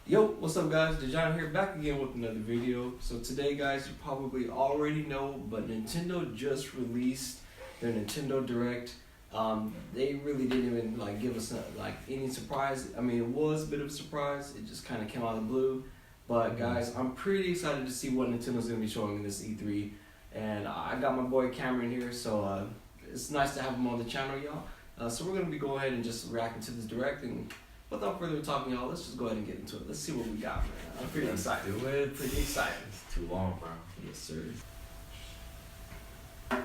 Yo, what's up guys, Dae'Jon here, back again with another video. So today guys, you probably already know, but Nintendo just released their Nintendo Direct. They really didn't even give us any surprise. I mean, it was a bit of a surprise, it just kind of came out of the blue. But guys, I'm pretty excited to see what Nintendo's going to be showing in this E3. And I got my boy Kameron here, so it's nice to have him on the channel, y'all. So we're going to be going ahead and just reacting to this Direct, and without further talking, y'all, let's just go ahead and get into it. Let's see what we got, man. I'm pretty excited. Pretty excited. It's too long, bro. Yes, sir. Oh,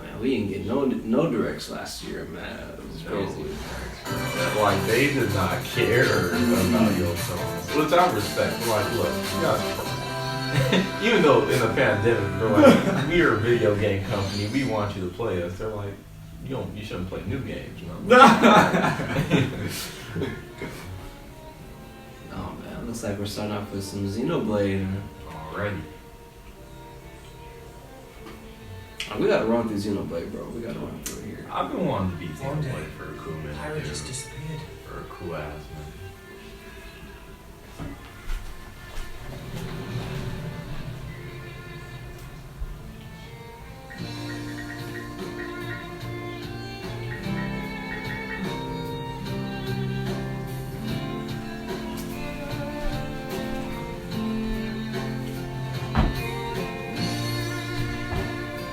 man, we didn't get no directs last year, man. It was crazy. Like, they did not care about your songs, which I respect. Like, look, you guys. Even though in the pandemic, they're like, we are a video game company, we want you to play us. They're like, you shouldn't play new games, you know? Oh man, looks like we're starting off with some Xenoblade. Already. Oh, we gotta run through Xenoblade, bro. We gotta run through it here. I've been wanting to beat Xenoblade for a cool minute. Pirate just disappeared. For a cool ass minute.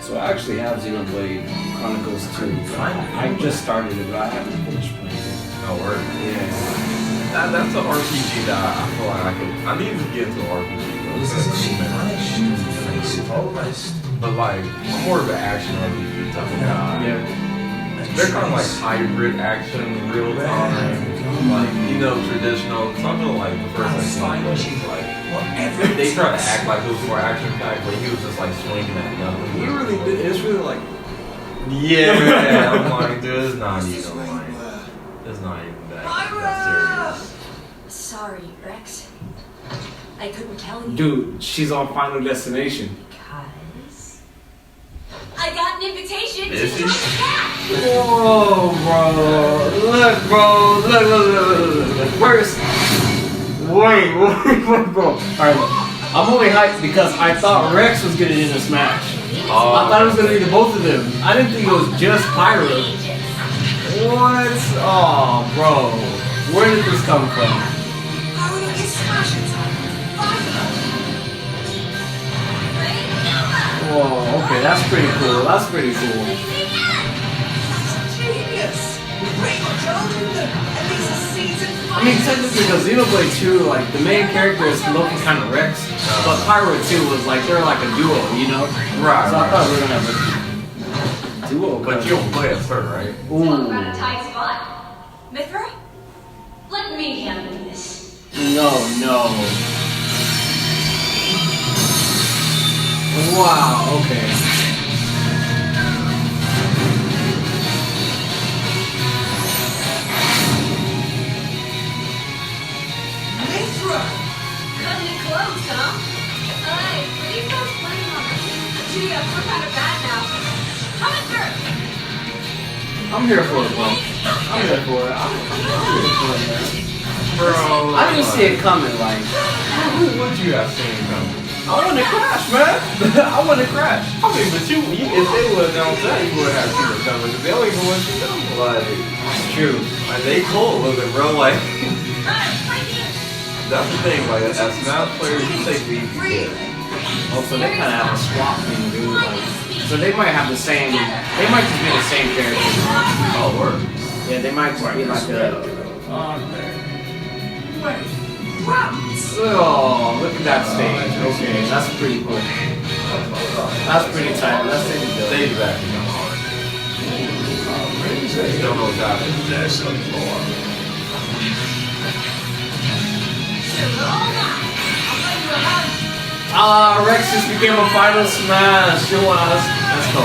So I actually have Xenoblade Chronicles 2. I just started it, but I haven't finished playing it. No word. Yeah. That's an RPG that I feel like I need to get into an RPG. This is she vanished. Almost. But like, I'm more of an action RPG type of guy. Yeah. They're kind of like hybrid action, real time. Like, traditional. Something like the first like they try to act like it was more action packed, but he was just like swinging at nothing. He really did. It's really like. Yeah, I'm like, dude, it's not even like, it's not even that serious. Sorry, Rex. I couldn't tell you. Dude, she's on Final Destination. Because I got an invitation to Is join she? the cast. Whoa, bro. Look, bro. Look. First. Wait, bro. Alright, I'm only hyped because I thought Rex was getting into Smash. I thought it was gonna be the both of them. I didn't think it was just Pyro. What? Oh, bro. Where did this come from? Whoa, okay, that's pretty cool. That's pretty cool. Genius! Great I mean, technically, because Xenoblade 2, like, the main character is looking kind of Rex, but Pyro 2 was like, they're like a duo, you know? Right. So I thought we were gonna have a duo. But you don't play as her, right? Talk about a tight spot. Mithra, let me handle this. No. Wow, okay. Cutting it close, huh? Hey, are these guys playing on me? Gee, I feel kind of bad now. Coming through! I'm here for it, bro. I'm here for it. I'm here for it, man. Bro, I didn't see it coming, like. who would you have seen coming? I want to crash, man. I want to crash. I mean, but you if they would announce that, you would have seen it coming, because they don't even want you to know. Like, It's true. like, they cold with it, bro. Like, that's the thing, like, as Smash players, you take the easy hit. Also, they kind of have a swap thing, dude. Like, so they might have the same. They might just be the same character. Oh, word. Yeah, they might just be like a. Oh, look at that stage. Okay, that's pretty cool. That's pretty tight. Let's take it. Stage is actually not hard. You don't know what's happening. There's some more. Rex just became a final Smash. Show us. Let's go.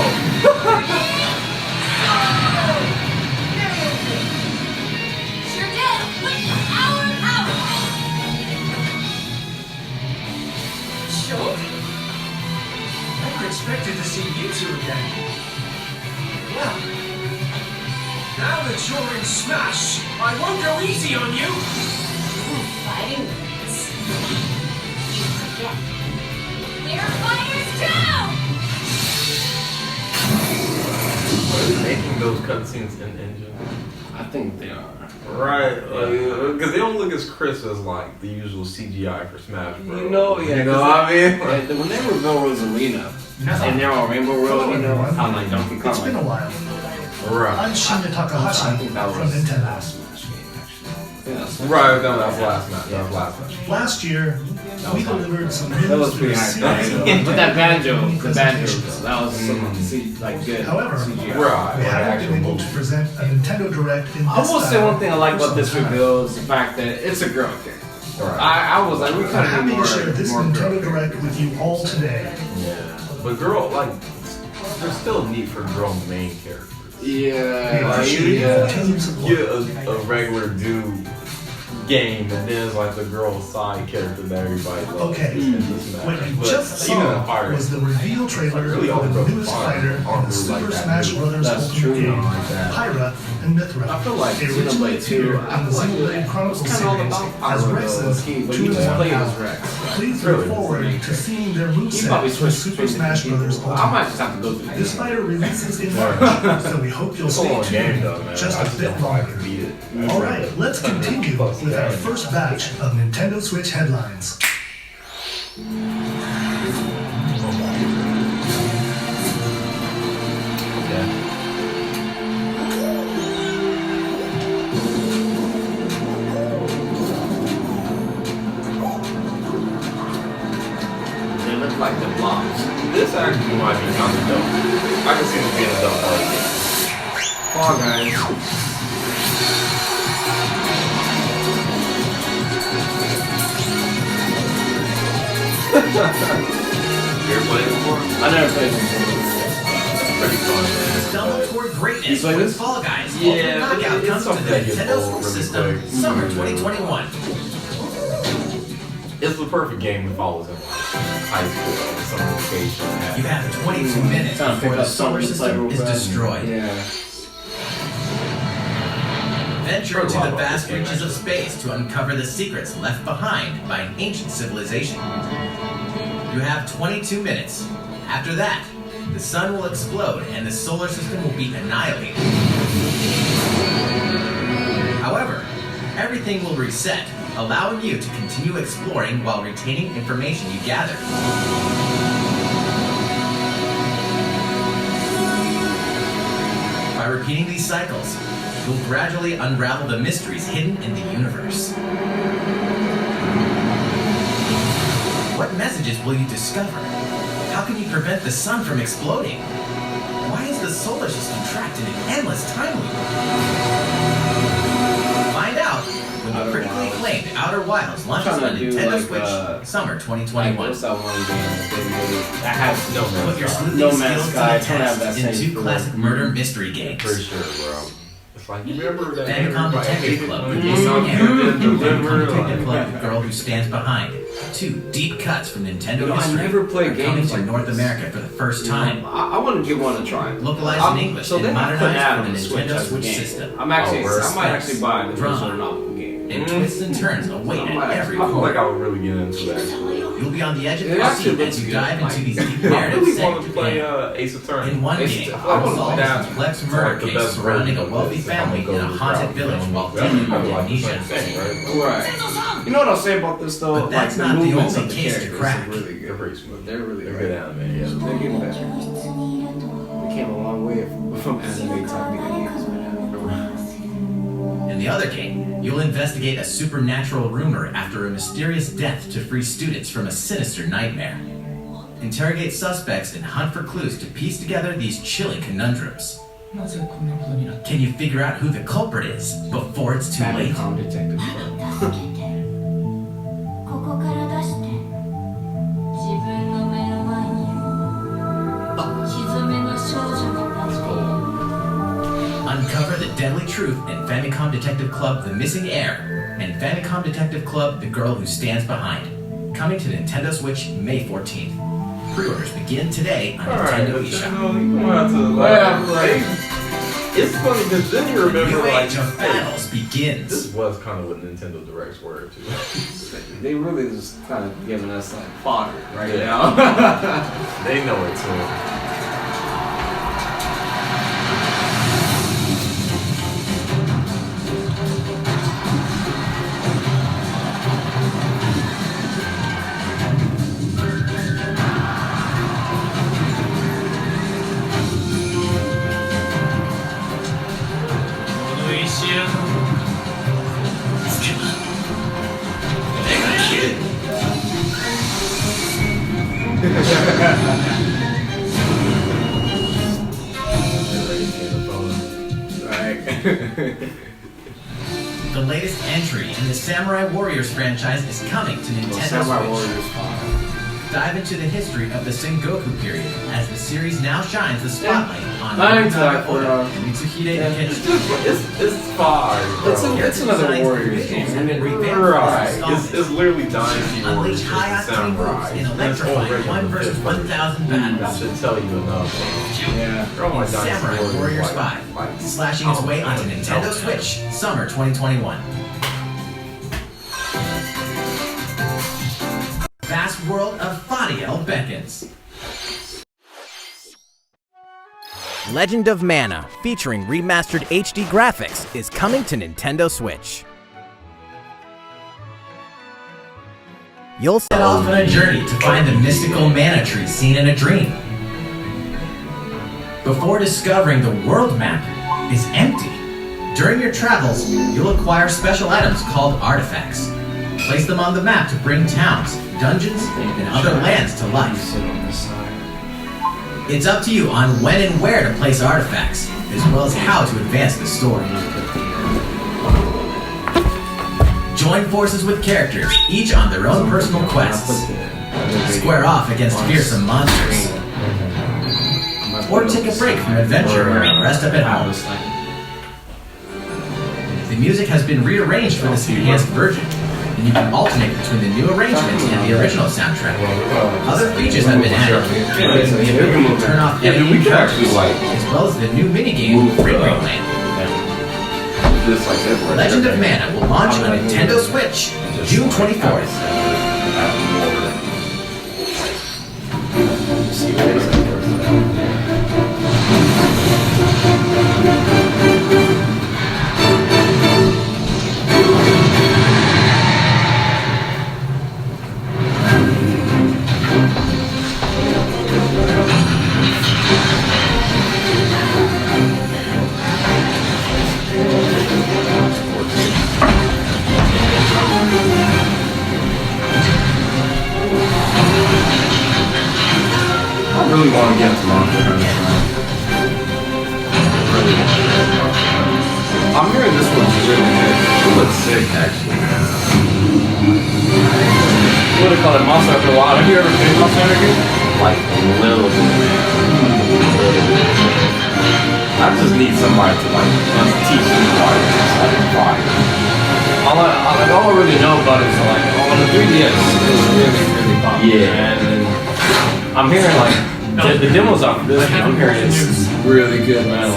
Sure did. Hour. Sure. I never expected to see you two again. Well, Now that you're in Smash, I won't go easy on you! Fighting words. You forget. They're fighters too! Are they making those cutscenes in engine? I think they are. Right, because they don't look as crisp as like the usual CGI for Smash Bros. You know, yeah. You know what I mean? Yeah, when they reveal Rosalina, and they're on Rainbow Road, you know, how like Donkey Kong. It's been a while. Right. I'm Shinya Takahashi I think that from was the Nintendo. last Smash game, actually. Yeah, that's Right, that was last match. That was last match. Last year, we delivered some That was news pretty through a hype. series of But that banjo, presentations. that was some like good However, CGI. Right. we haven't been able to present a Nintendo Direct in this I will say style one thing I like for about this some time. reveal is the fact that it's a girl character. Right. I was like, we I'm kind of happy need more, to share this more girl Nintendo characters. Direct with you all today. Yeah. But girl, like, there's still a need for girl main characters. Yeah, Like, appreciate you your team support. get a regular dude game, and then it's like the girl side character that everybody loves. Okay. in this match. What you But just even in saw Fire, was the reveal trailer Really all for the the newest Fire fighter in aren't the really Super like that Smash good. Bros. That's Ultimate true. game, Like that. Pyra and Mithra. I feel like They originally Xenoblade 2, appeared I in the feel like Xenoblade Chronicles it's kind of all series about as Pyro, Rex's but you 2 just in play 1 as out. Rex. Please Really? look forward to seeing their He moveset probably from switched Super between Smash different Bros. people. I Ultimate. might just have to go through This the fighter releases in March, so we hope you'll It's a stay long game tuned though, man. just I a just bit don't know if I longer. can beat it. Alright, let's continue with our first batch of Nintendo Switch headlines. They look like the blobs. This actually might be kind of dope. I can see this being a dope party game. Fall Guys. You ever played it before? I never played it before. Pretty fun, man. Stumble toward greatness You play with this? Fall Guys. Yeah, Ultimate but Knockout it's comes to something the that gets Nintendo old Switch really System quick. Summer Mhm. 2021. It's the perfect game to follow in high school, summer vacation. You have 22 minutes Trying to before pick the up solar something to play system real is fast. destroyed. Yeah. Venture Heard a into lot the about vast this game, reaches of actually. space to uncover the secrets left behind by an ancient civilization. You have 22 minutes. After that, the sun will explode and the solar system will be annihilated. However, everything will reset, allowing you to continue exploring while retaining information you gathered. By repeating these cycles, you'll gradually unravel the mysteries hidden in the universe. What messages will you discover? How can you prevent the sun from exploding? Why is the solar system trapped in an endless time loop? Find out when the Outer critically Wilds. acclaimed Outer Wilds launches trying on to do, Nintendo like, Switch Summer Like, 2021. what's that one game that they made that has No Man's Put your Sky. sleuthing No Man's skills Sky, to the don't have that test in same 2 feel. classic murder mystery games. For sure, bro. It's like, you remember that Famicom everybody Detective hated Club, when the you missing know, heir. you didn't deliver, Famicom Detective like- Club, the girl who stands behind. 2 deep cuts from Nintendo You know, I history never played are coming games to like North this. America for the first time. I want to give one a try. Localized I'm- in English so and they have put modernized that for on the the Switch Nintendo as a Switch game. system. I'm actually, Oh, I might actually buy the drama, original novel game. And twists and turns await I at every I feel like I corner. would really get into that. You'll be on the edge of It your actually seat looks as you good. dive into these deep I narrative really want to segments. play Ace Attorney. In one Ace game, Attorney. I want to solve play a that. complex It's murder like the case best surrounding a version of wealthy this. family I'm gonna in a go haunted route, village you know, while that's dealing kind of with like the amnesia. same thing, right? Right. You know what I'll say about this though? But that's like, not the movements only of case to characters crack. are really They're good. pretty smooth. They're really They're great. good anime, yeah. They're getting better. We came a long way from anime type video games. In the other game, you'll investigate a supernatural rumor after a mysterious death to free students from a sinister nightmare. Interrogate suspects and hunt for clues to piece together these chilling conundrums. Can you figure out who the culprit is before it's too late? Famicom Detective Club. ここから出して自分の目の前にひずめの少女が立っている Uncover the deadly truth in Famicom Detective Club The Missing Heir and Famicom Detective Club The Girl Who Stands Behind. Coming to Nintendo Switch May 14th. Pre-orders begin today on Alright, Nintendo but you eShop. know, you gonna have to Well, like, it's funny because then you The remember new like age of battles begins. this was kind of what Nintendo Directs were too. They really just kind of giving us like fodder right Yeah. now. They know it too. The latest entry in the Samurai Warriors franchise is coming to Nintendo Samurai Switch. Warriors 5. Dive into the history of the Sengoku period as the series now shines the spotlight on Not into Nobunaga that for, Oda and Mitsuhide It's Nikenshi. just it's fire, bro. It's another Warriors game. And then revamped Right. this It's literally Dynasty Warriors Unleash versus high-octane moves Samurai. in That's electrifying already 1 on the versus fifth 1,000 That battles. should tell you enough. Yeah. Oh my Dynasty Samurai Warriors 5, like slashing its way onto Nintendo Switch, summer 2021. Vast world of Fadiel beckons. Legend of Mana, featuring remastered HD graphics, is coming to Nintendo Switch. You'll Set off on a journey to find the mystical mana tree seen in a dream. Before discovering the world map is empty. During your travels, you'll acquire special items called artifacts. Place them on the map to bring towns, dungeons, and other lands to life. Sit on this side. It's up to you on when and where to place artifacts, as well as how to advance the story. Join forces with characters, each on their own personal quests. Square off against fearsome monsters. Or take a break from adventure and rest up at home. The music has been rearranged for this enhanced version, and you can alternate between the new arrangements and the original soundtrack. Other features have been added, including the ability to turn off Yeah, editing we could actually like as well as the new minigame Ring Ring Land. just like that. Legend of Mana will launch on Nintendo Switch June 24th. See what it is. I really want to get to Monster Hunter. I'm hearing this one's really good. It looks sick, actually. What do they call it? Monster Hunter Wild. Have you ever played Monster Hunter game? Like a little bit. I just need somebody to like teach me why it's like fire. All I really know about it is like on the 3DS it's really, really popular. Yeah. And then I'm hearing like the demos off of this one, I'm hearing it's really good, man.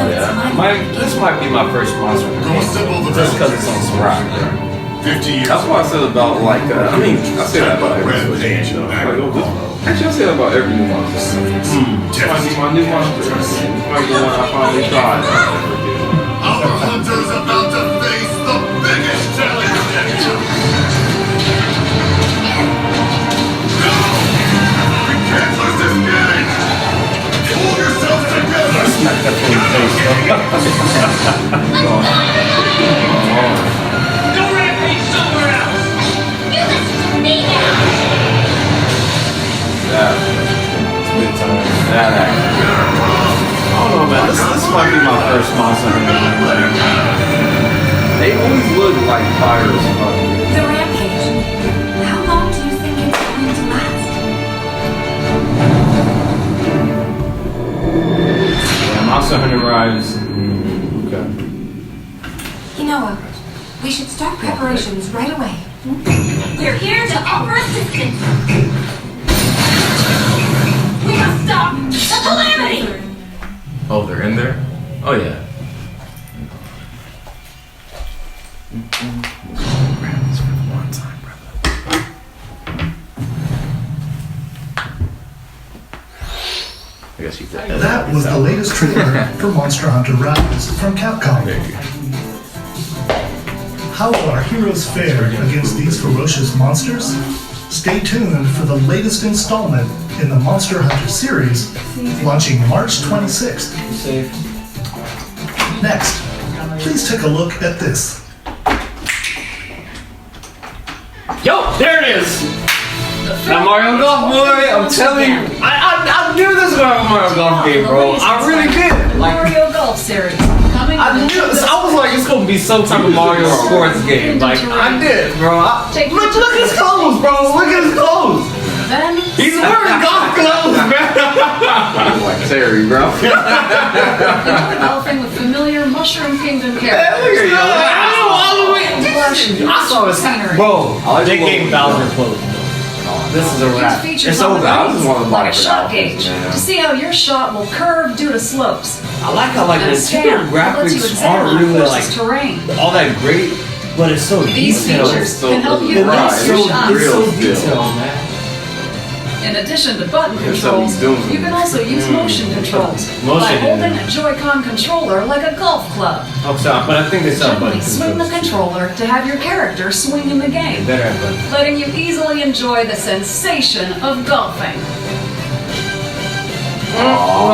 Like, this might be my first Monster Hunter game. Just because it's on Switch. 50 years That's what I said about like I mean I say that about every Switch Rampage game. back Like, in the actually I say that about every new monster. This might be my new monster. This might be the one I finally tried. Our hunter's about to face the biggest challenge yet. No! We can't lose this game! Pull yourselves together! Go rampage somewhere else! You listen to me now! It's good time. That actually. I don't know, man. This might be my first Monster Hunter game. They always look like fire as fuck. The rampage. How long do you think it's going to last? Yeah, Monster Hunter Rise. Okay. You know what? We should start preparations right away. We're here to offer assistance. We must stop the calamity! Oh, they're in there? Oh yeah. Grab this for one time, brother. I guess you did. That was the latest trailer for Monster Hunter Rise from Capcom. How will our heroes fare against these ferocious monsters? Stay tuned for the latest installment in the Monster Hunter series, launching March 26th. Safe. Next, please take a look at this. Yo, there it is! That Mario Golf boy, I'm telling you, I knew this about Mario Golf game, bro. I really did. Like, Mario Golf series. Coming I knew this. I was like, it's gonna be some type of Mario sports game. Like, I did, bro. Look at his clothes, bro. Look at his clothes. Then He's wearing golf clothes, man. Like Terry, bro. enjoy golfing with familiar Mushroom Kingdom characters. I saw this hat. Bro, they gave Bowser clothes. This is a wrap. It's over. I just want to buy like a shot gauge to see how your shot will curve due to slopes. I like how like And a Nintendo stand that lets you graphics examine aren't really like courses terrain. all that great, but it's so These detailed. features can help you It raise looks your so, shots. it's so Real still. detailed, man. In addition to button There's controls, something doing you can also use motion controls by Motion, holding yeah. a Joy-Con controller like a golf club. Oh, sorry, but I think they sell Gently button swing the controller to have your character swing in the game, Better have buttons. letting you easily enjoy the sensation of golfing.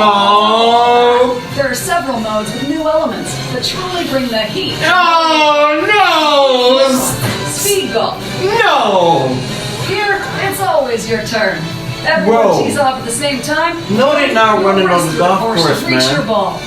Oh There are several modes with new elements that truly bring the heat. no! Speed golf. No! Here, it's always your turn. Bro. Everyone tees off at the same time. No, they're not running on the golf Force course, to reach man. your ball.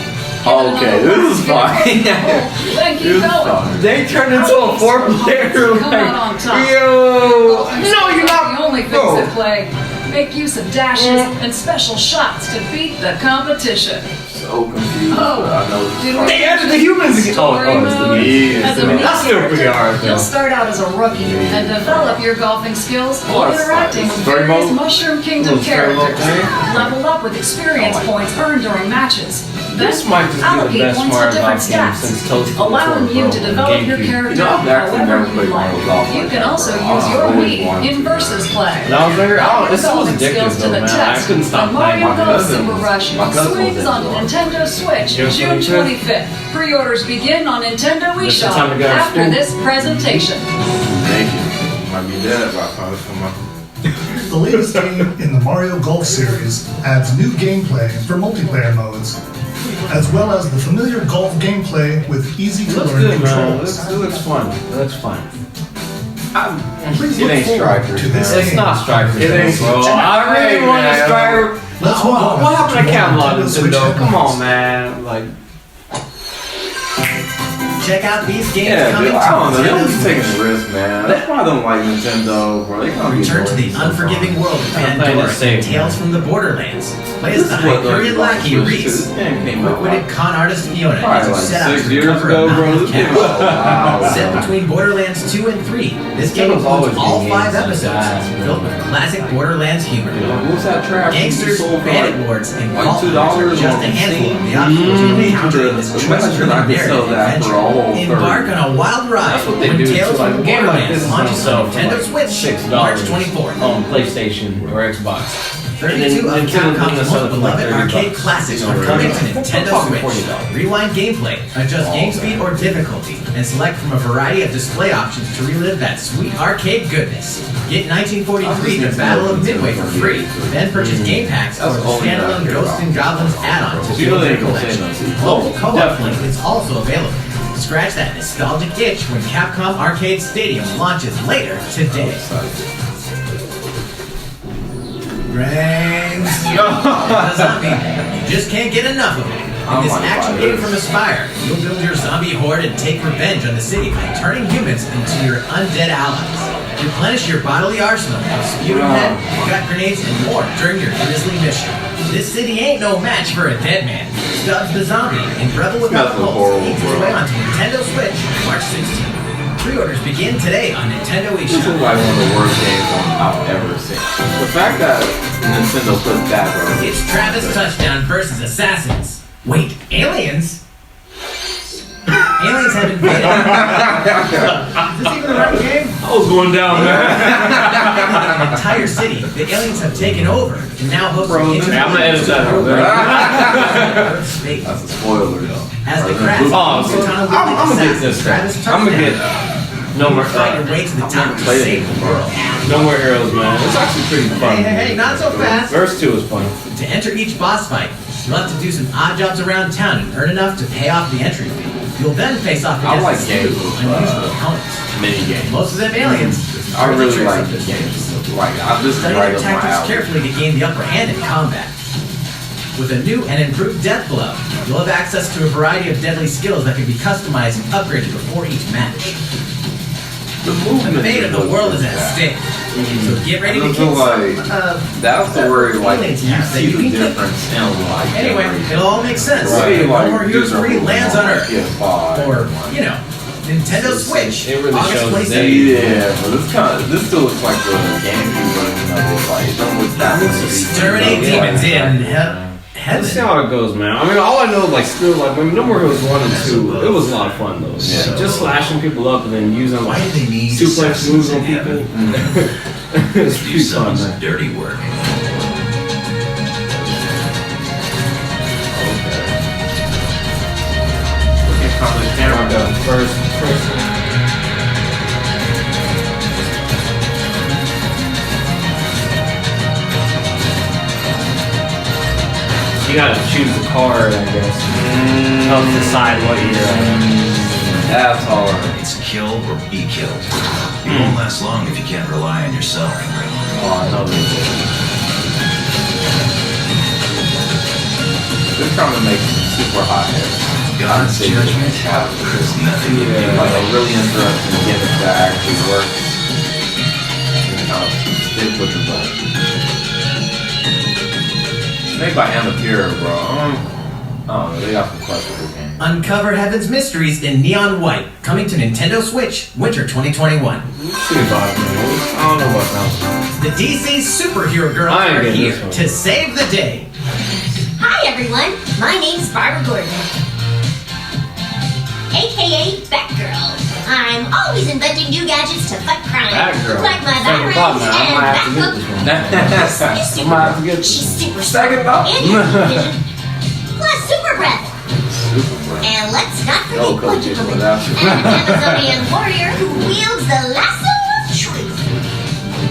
Okay, this is fine. Then keep This is going. fine. They turned into a four-player Come out on top. Yo! No, you're not. The only things Bro. at play. Make use of dashes and special shots to beat the competition. So confused. Oh, but I know did it's They added the humans again. Story Oh, it's the mode. Yeah, As a so main that's still pretty character, hard, though. you'll start out as a rookie and develop your golfing skills while that's interacting fine. with Story various mode? Mushroom Kingdom Little story mode characters. thing? Level up with experience points earned during matches. This Then might just be the allocate best points to Mario different Golf game stats, since Toast allowing Control, you bro, to on develop your GameCube. character You know, I've actually however never you played like. Mario Golf You like can that, also bro. use I your always Wii wanted in to. versus play. And I was like, oh, this was Golfing addictive skills to though, the man. I test couldn't stop when playing. Mario My Golf cousin Super was- Rush my cousin swings was on into it. Nintendo Switch June June 25th. 25th. Pre-orders begin on Nintendo This is the eShop time to get our after school. this presentation. Thank you. Might be dead by the time this come out. The latest game in the Mario Golf series adds new gameplay for multiplayer modes, as well as the familiar golf gameplay with It looks easy-to-learn good, man. controls. It looks fun. It looks fun. Please It look ain't forward Strikers, to this man. It's game. not Strikers, It ain't bro. Strikers. I really want a Man. Striker. Let's move on What happened to more Camelot Nintendo Switch Nintendo? Come headlines. on, man. Like, Check out these games Yeah, coming dude, to I don't know. They're Nintendo just taking Switch. risks, man. That's why I don't like Nintendo, bro. They can't be Return to the doing unforgiving something. world of I'm playing Pandora it safe, and Tales from the Borderlands. Play This as the is what Hyperion like lackey Switch Reese, is. This game came out quick-witted con artist Fiona, Probably as you like set out 6 to years recover ago, a bro. mountain This of game cash. was Set between Borderlands 2 and 3, this game Nintendo's always includes all been 5 games episodes, like that, filled with classic Borderlands humor. What's that trap? Gangsters, bandit lords, and Like cult $2 hunters are just on a handful of the Steam. options you'll encounter in this Imagine choice-driven I could sell narrative that for a whole adventure. Embark on a wild ride that's what they when do. Tales So, like, from a the game like this Borderlands is launches gonna on sell for Nintendo like Switch $6 March 24th. on PlayStation or Xbox. 32 of Nintendo's gonna Capcom's sell it most for like beloved $30. arcade classics are coming to Nintendo Switch. Rewind gameplay, adjust game speed or difficulty, and select from a variety of display options to relive that sweet arcade goodness. Get 1943 The Battle of Midway for free, then purchase game packs or the standalone Ghosts and Goblins add-on to build your collection. Global co-op link is also available. Scratch that nostalgic itch when Capcom Arcade Stadium launches later today. Brains. A zombie. You just can't get enough of it. In this action game from Aspire, you'll build your zombie horde and take revenge on the city by turning humans into your undead allies. Replenish your bodily arsenal with spewing head, gut grenades, and more during your grisly mission. This city ain't no match for a dead man. Stubbs the Zombie in Rebel Without That's a Pulse horrible makes its world. way onto Nintendo Switch March 16th. Pre-orders begin today on Nintendo This is eShop. like one of the worst games I've ever seen. The fact that Nintendo put that, bro. It's Travis Touchdown versus Assassins. Wait, aliens? Aliens have been invaded. Is this even the right game? I was going down, man. The entire city, the aliens have taken over and now host I'm gonna edit that out. That's a spoiler, though. As the crash, I'm gonna get this guy. I'm gonna get no more. Fight your way to the top to save the world. No more heroes, man. It's actually pretty fun. Hey, not so fast. Verse 2 is fun. To enter each boss fight, you'll have to do some odd jobs around town and earn enough to pay off the entry fee. You'll then face off against like a games slew of with, unusual opponents. Mini games. Most of them aliens. I really tricks like of the this games. Like, this is Study right their up my tactics alley. carefully to gain the upper hand in combat. With a new and improved death blow, you'll have access to a variety of deadly skills that can be customized and upgraded before each match. The The fate of the world is at stake, so get ready to I kick feel like that's where like alien you snaps that see you the can kick. difference in like Anyway, it'll all make sense. Right. No more Heroes 3 lands on Earth. PS5. Or, you know, Nintendo Switch, It really August shows 27th. Yeah, but this still looks like the GameCube version of it. Like, it don't look that much. Exterminate demons in heaven. Let's see how it goes, man. I mean, all I know, like, still, like, when No More Heroes 1 and 2, it was a lot of fun, though. Yeah. Just slashing people up and then using, like, Why do they need suplex moves on people. It's Do pretty fun, some man. dirty work. Looking from the camera, the first person. You gotta choose the card, I guess. Help decide what you're. That's hard. It's kill or be killed. You won't last long if you can't rely on yourself. Oh, I know this. They're trying to make super hot hair. God's judgment is nothing to be Like a really interesting gimmick that actually works. You know, stick with the button. Made by Annapurna, bro. Oh, they got some questionable games. Uncover Heaven's Mysteries in Neon White, coming to Nintendo Switch, Winter 2021. Let's see about it, man. I don't know about that. The DC superhero girls I ain't are getting here this one. to save the day. Hi everyone, my name's Barbara Gordon, aka Batgirl. I'm always inventing new gadgets to fight crime, Batgirl. like my Second thought, Batman man. I and might have to get Bathook. this one. She's I might have to get this She's super Second thought. and vision, plus super breath. And let's not Yo, forget Coach, Quadruple what happened? an Amazonian warrior who wields the lasso of truth.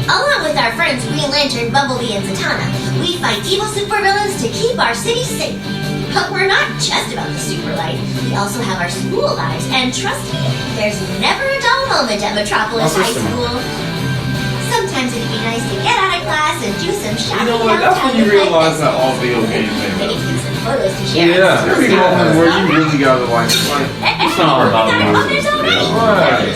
Along with our friends Green Lantern, Bumblebee, and Zatanna, we fight evil supervillains to keep our city safe. But we're not just about the super life. We also have our school lives, and trust me, there's never a dull moment at Metropolis High School. Sometimes it'd be nice to get out of class and do some You shopping know what? That's downtown when you with my realize that business. all video games Maybe ain't take some photos to share. Yeah, there's a moment where you really gotta like it's not all about Others music. already. Right.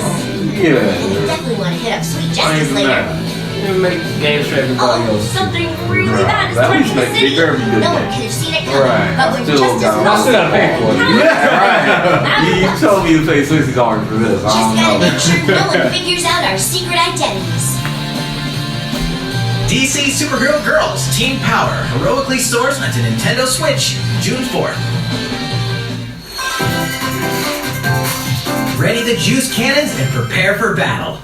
You Yeah. definitely want to hit up Sweet I ain't Justice even later. mad. You make games for everybody Oh, else. something really Right. bad is At coming least to the make- they city. better be good No one games. could have seen it coming. Right. But I when still Justice gotta- knows I still gotta pay for it. Yeah, right. You told me to pay $60 for this. I just don't gotta know. make sure no one figures out our secret identities. DC Superhero Girls Team Power heroically soars onto Nintendo Switch June 4th. Ready to juice cannons and prepare for battle.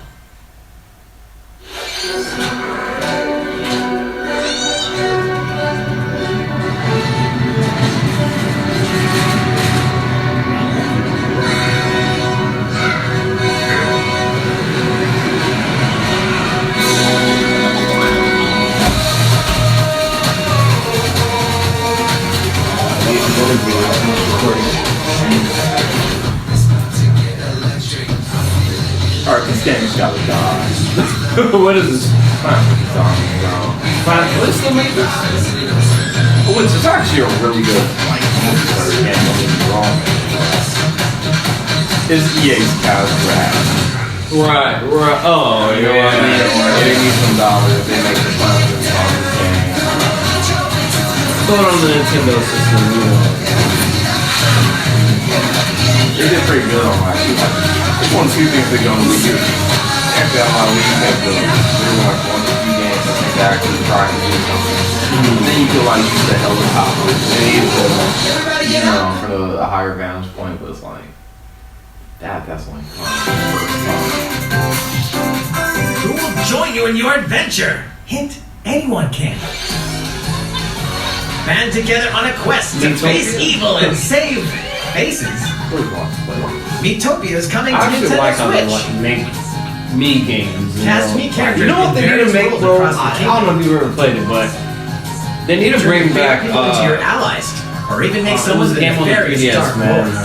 Alright, this game's gotta die. What is this? Fine, let's still make this. Which is actually a really good multiplayer game, don't get me wrong. Is EA's Cavs Grab. Right. Oh, you know what I mean? They need some dollars, they make the fun of this on this game. Going on the Nintendo system, you know. They did pretty good on my it's one of the few things they're gonna do. After that, we have the they're like one of the few games I think they're actually trying to do something. And then you feel like use the helicopter. And you know, for the higher vantage point, but it's like That's like Who will join you in your adventure? Hint, anyone can. Band together on a quest to face evil and save faces. Miitopia is coming to I actually Nintendo like how they Switch. like make me games. Cast me characters. You know what in they need to various make, roles bro? across the I don't know if you've ever played it, but they need to bring back people into your allies, or even make it someone was a game on the very 3DS, dark man. lord.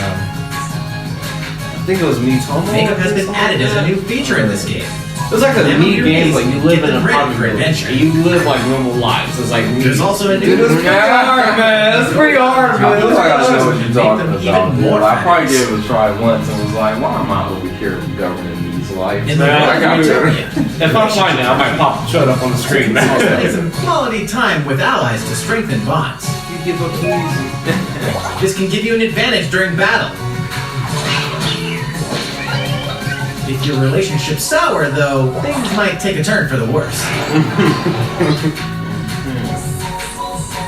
I think it was Miitomo. Makeup has been added as a new feature in this game. It was like a Then neat when game, you're like you released, live in get a them ready for popular adventure. You live like normal lives. It's like There's also a new. Dude, it's pretty hard, man. It's pretty hard, I man. feel like I know what you're talking them about. even Dude. more I probably fast. gave it a try once and was like, why am I over here governing these lives? In the Man, world I got of you. Miitopia. If I'm fine now, I might pop shut up on the screen, man. Spending some quality time with allies to strengthen bonds. You give up too easy. This can give you an advantage during battle. If your relationship's sour, though, things might take a turn for the worse.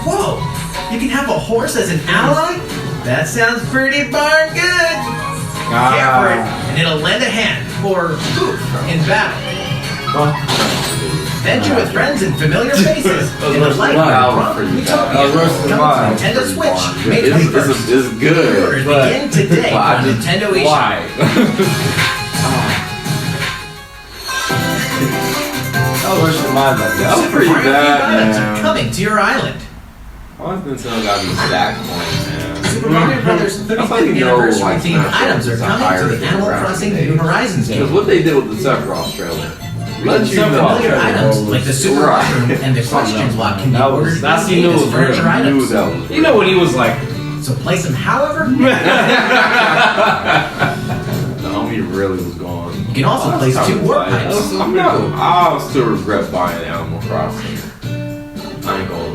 Whoa! You can have a horse as an ally? That sounds pretty darn good! Care for it, and it'll lend a hand, or poof, in battle. Venture with friends and familiar faces in a light for you guys. Coming to Nintendo Switch, May 21st. It's good, Pre-orders begin today but I on just- Nintendo eShop. why? I was rushing mine like that. That was Super pretty Mario bad, themed items man. are coming to your island. Why is Nintendo gotta be stack points, man? Super Mario Brothers 35th you know, anniversary like, themed Smash items are Bros. is a coming higher to the Animal demographic Crossing age. New Horizons Because game. what they did with the Sephiroth trailer. Let you Familiar know. items like the Super Right. Mushroom and the question block can be That was- ordered that's easily you knew as it was furniture real. I knew items. that was You know what he was like? So place them however. You the homie really was going. can also place 2 warp pipes. I'll still regret buying Animal Crossing. I ain't gonna.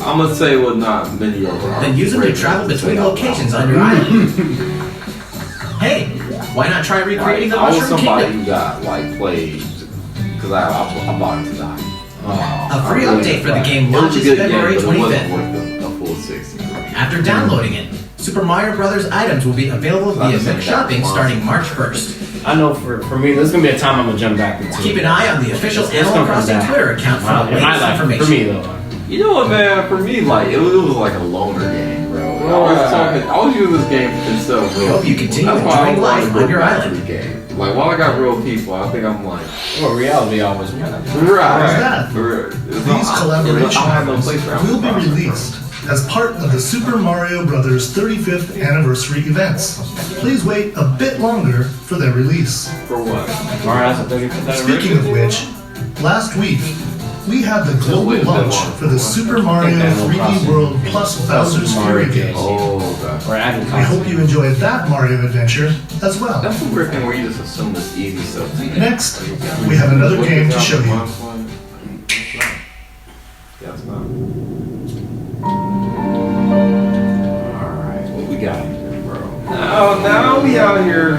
I'm gonna say what not many overall. Then use them to travel between locations on your island. Hey, why not try recreating the I was Mushroom somebody Kingdom? who got like played because I bought it to die. A free update for the game It was a launches good February game, but it 25th. wasn't worth a full 60. After downloading it, Super Mario Brothers items will be available via Mix Shopping starting March 1st. I know for me, there's gonna be a time I'm gonna jump back into. Keep an eye on the official It's Animal gonna come Crossing back. Twitter account for the in my latest life, information. for me though. You know what, man? For me, like it was like a loner game, bro. I was using this game instead of real. Hope you people. continue That's why I enjoying wanted life to go on your back to island. the game. Like while I got real people, I think I'm like Well, reality always wins. that? These collaboration I have no items place for will be released as part of the Super Mario Bros. 35th anniversary events. Please wait a bit longer for their release. For what? Alright, that's a 35th Speaking of which, last week we had the global launch for the Super Mario 3D World plus Bowser's Fury game. Oh, God. Or adding We hope you enjoyed that Mario adventure as well. That's the weird thing where you just assume it's easy stuff. Next, we have another game to show you. Yeah, it's not. Alright, what we got here, bro? Now we out here.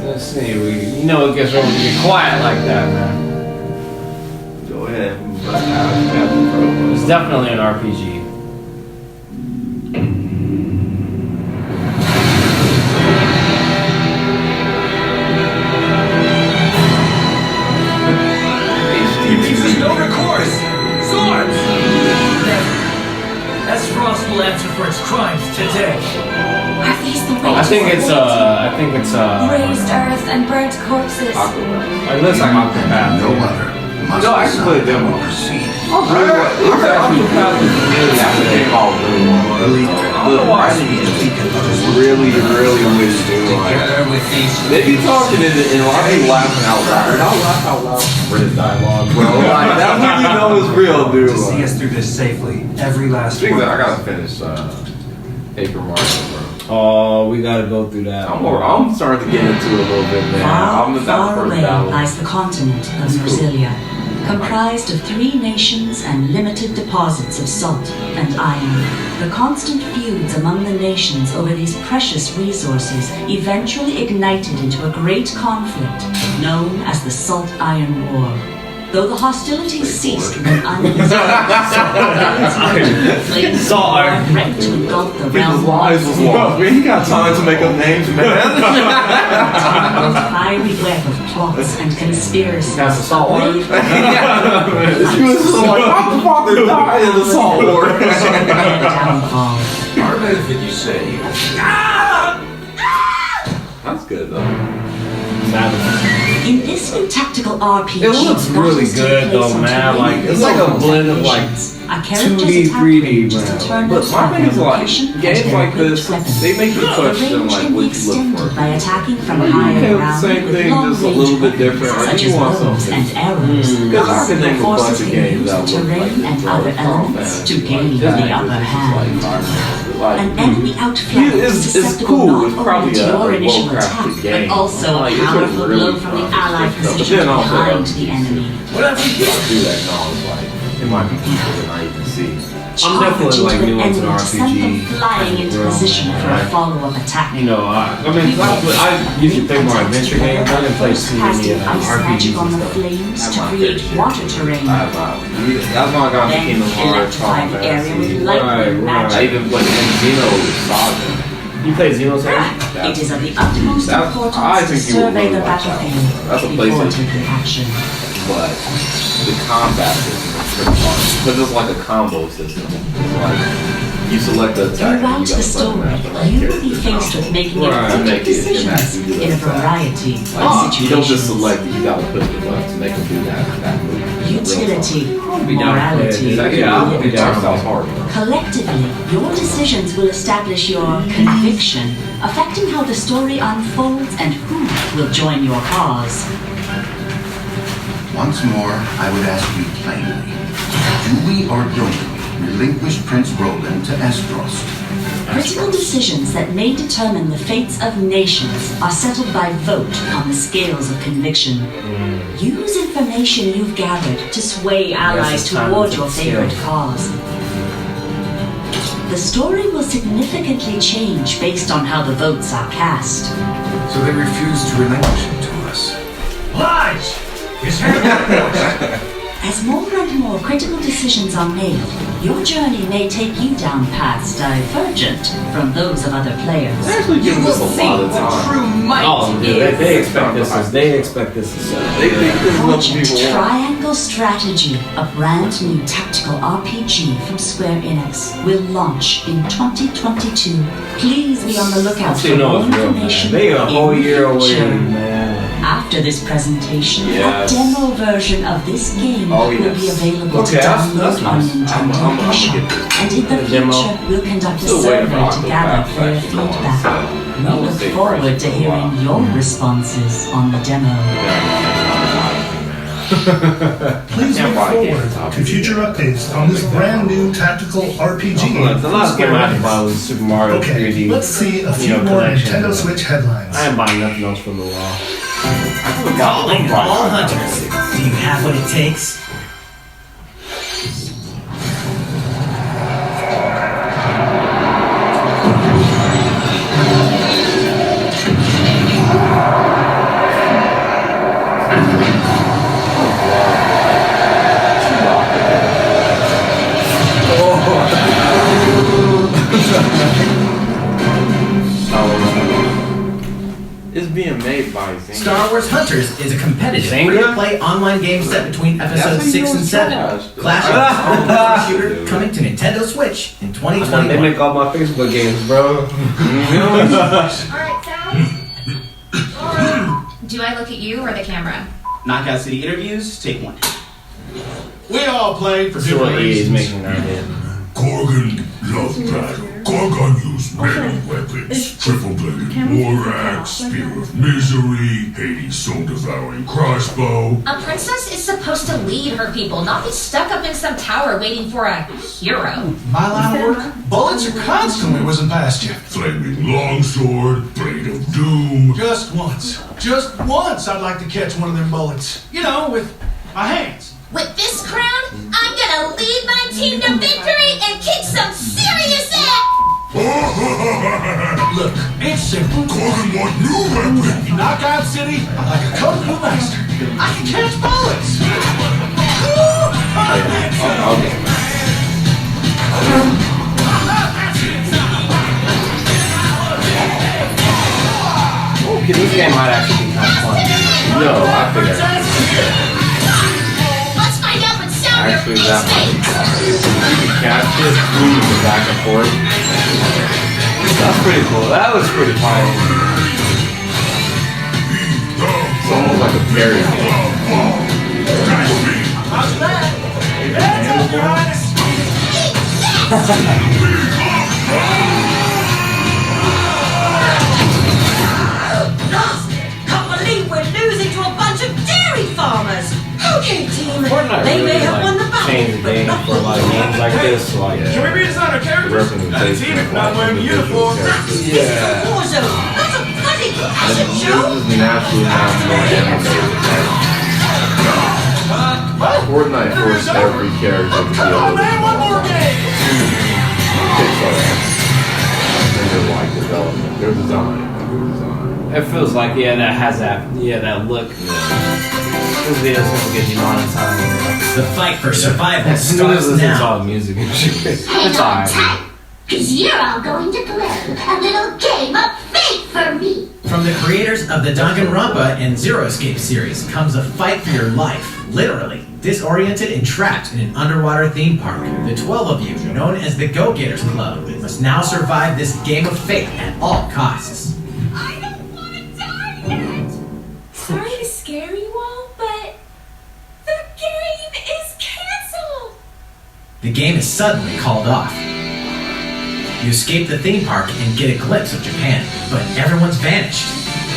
Let's see, you know it gets real to get quiet like that, man. Go ahead. It's definitely an RPG. There's no recourse! Swords! Azeroth will answer for its crimes today. Are these the I think it's raised earth and burnt corpses? it looks like Octopath. No other. No, I actually played a demo. Proceed. Really wish they were like. They be talking and a lot of people laughing out loud. And I'll laugh out loud for his dialogue, bro. Like, that's when you know it's real, dude. To see us through this safely, every last Speaking one. of that, I gotta finish Paper Mario, bro. Oh, we gotta go through that. I'm starting to get into it a little bit, man. I'm the Far away battle. lies the continent of Nerzilia, comprised of 3 nations and limited deposits of salt and iron. The constant feuds among the nations over these precious resources eventually ignited into a great conflict known as the Salt Iron War. Though the hostilities ceased when uneasy flames threatened to engulf the realm. Bro, we ain't got time to make up names, man. A fiery web of plots and conspiracies. That's the salt water. He was just like, how the father died in the salt water. Downfall. Our benefit, you say? That's good though. In this new tactical RPG, It looks really good though, man. Like it's like a blend of like 2D, 3D, man. But my thing is like, games like this, they make you question like what you look for. By attacking from You higher have the ground same with thing, just a little bit different, or such you as want bows something. and arrows. Because I can name a bunch Forces of can games use that look terrain like and other elements to gain the upper hand. An enemy outflanked is it's susceptible cool. not It's probably only to your a initial well-crafted attack, game. but also Like, a it's a powerful really blow from the allied but position then also, behind the enemy. What else you do that knowledge like it might be people that I even see. I'm definitely like new into the Send them RPG. flying into position for a follow-up attack. You know, I mean, I usually play more adventure games. I didn't play too many Ice magic RPGs on and the stuff. flames to create water terrain. That's why I got the Then Kingdom Hearts, electrify the area with lightning I magic. even played Xeno Saga. You play Xenosaga? It is of the utmost I importance to think you would survey really the like that battlefield one. That's a before PlayStation taking game. action. But the combat system is pretty hard because it's like a combo system. It's like you select the attack and Throughout you the gotta story, play the right you will character be faced with making Right. important Make it decisions actually do in a the attack. variety of Like, you don't just situations. select it, you gotta push the button to make them do that move. Utility, be down to play it. morality, Yeah, I'll be down. Sounds hard. collectively, your decisions will establish your conviction, affecting how the story unfolds and who will join your cause. Once more, I would ask you plainly, do we or don't we relinquish Prince Roland to Estrost? Critical decisions that may determine the fates of nations are settled by vote on the scales of conviction. Use information you've gathered to sway allies it's time toward to your scale. favorite cause. The story will significantly change based on how the votes are cast. So they refuse to relinquish him to us. Lies! His head As more and more critical decisions are made, your journey may take you down paths divergent from those of other players. They're actually giving us a lot of time. Oh, dude, they expect this. They expect this to sell. They think this is what Project people want. Triangle Strategy, a brand new tactical RPG from Square Enix, will launch in 2022. Please be on the lookout for You know more it's real, man. information. They a whole in the year away, future. man. After this presentation, Yes. a demo version of this game Oh, will be yes. available Okay, to that's download on nice. Nintendo I'm gonna eShop. get this. And in the Demo. future, we'll conduct a Still waiting for survey to Octopath gather player Traveler on feedback. sale. We That was look the forward price to for a hearing while. your responses on the demo. Please look forward to future updates on this brand new tactical RPG. The last game I had to buy was Super Mario 3D. Okay, let's see a few more collection, Nintendo but Switch headlines. I ain't buying nothing else for a little while. Calling all hunters. Do you have what it takes? It's being made by Zynga. Star Wars Hunters is a competitive free-to-play online game set between episodes 6 and 7. Clash of the shooter coming to Nintendo Switch in They 2021. make all my Facebook games, bro. Alright, Sal. Do I look at you or the camera? Knockout City interviews, take one. We all played for This is what different EA is reasons. making nowadays. Gorgon loved battle. Gorgon used many weapons. Triple-bladed war axe, spear of misery, Hades' soul-devouring crossbow. A princess is supposed to lead her people, not be stuck up in some tower waiting for a hero. My line of work, bullets are constantly whizzing past you. Flaming longsword, blade of doom. Just once I'd like to catch one of them bullets. You know, with my hands. With this crown, I'm gonna lead my team to victory and kick some serious ass! Look, it's simple. Gorgon want new weapons. Knockout City, I'm like a kung fu master. I can catch bullets. I'll get it. Okay, this game might actually be kind of fun. No, I think Let's find out what sound your actually face that might be fun. You can catch it, move it back and forth. That's pretty cool. That was pretty fun. It's almost like a parry game. How's that? Hands up, Your Highness! Can't believe we're losing to a bunch of dairy farmers. Okay, team. Fortnite They may really have won the battle, changed the but game not for a lot of games like this. Like, Can we redesign our characters? Not a team if not wearing a uniform. This is a war zone, not a bloody fashion This show. is naturally not more animated. Fortnite forced every character to be a little bit more Pixar. They're like development. They're design. it feels like that has that look. This video's gonna get demonetized. The fight for survival As soon as starts listen to now. all the music and shit. Hang It's on alright. tight, cause you're all going to play a little game of fate for me. From the creators of the Danganronpa and Zero Escape series comes a fight for your life. Literally, disoriented and trapped in an underwater theme park. The 12 of you, known as the Go-Getters Club, must now survive this game of fate at all costs. I don't want to die yet. Sorry to scare you all, but the game is canceled. The game is suddenly called off. You escape the theme park and get a glimpse of Japan, but everyone's vanished.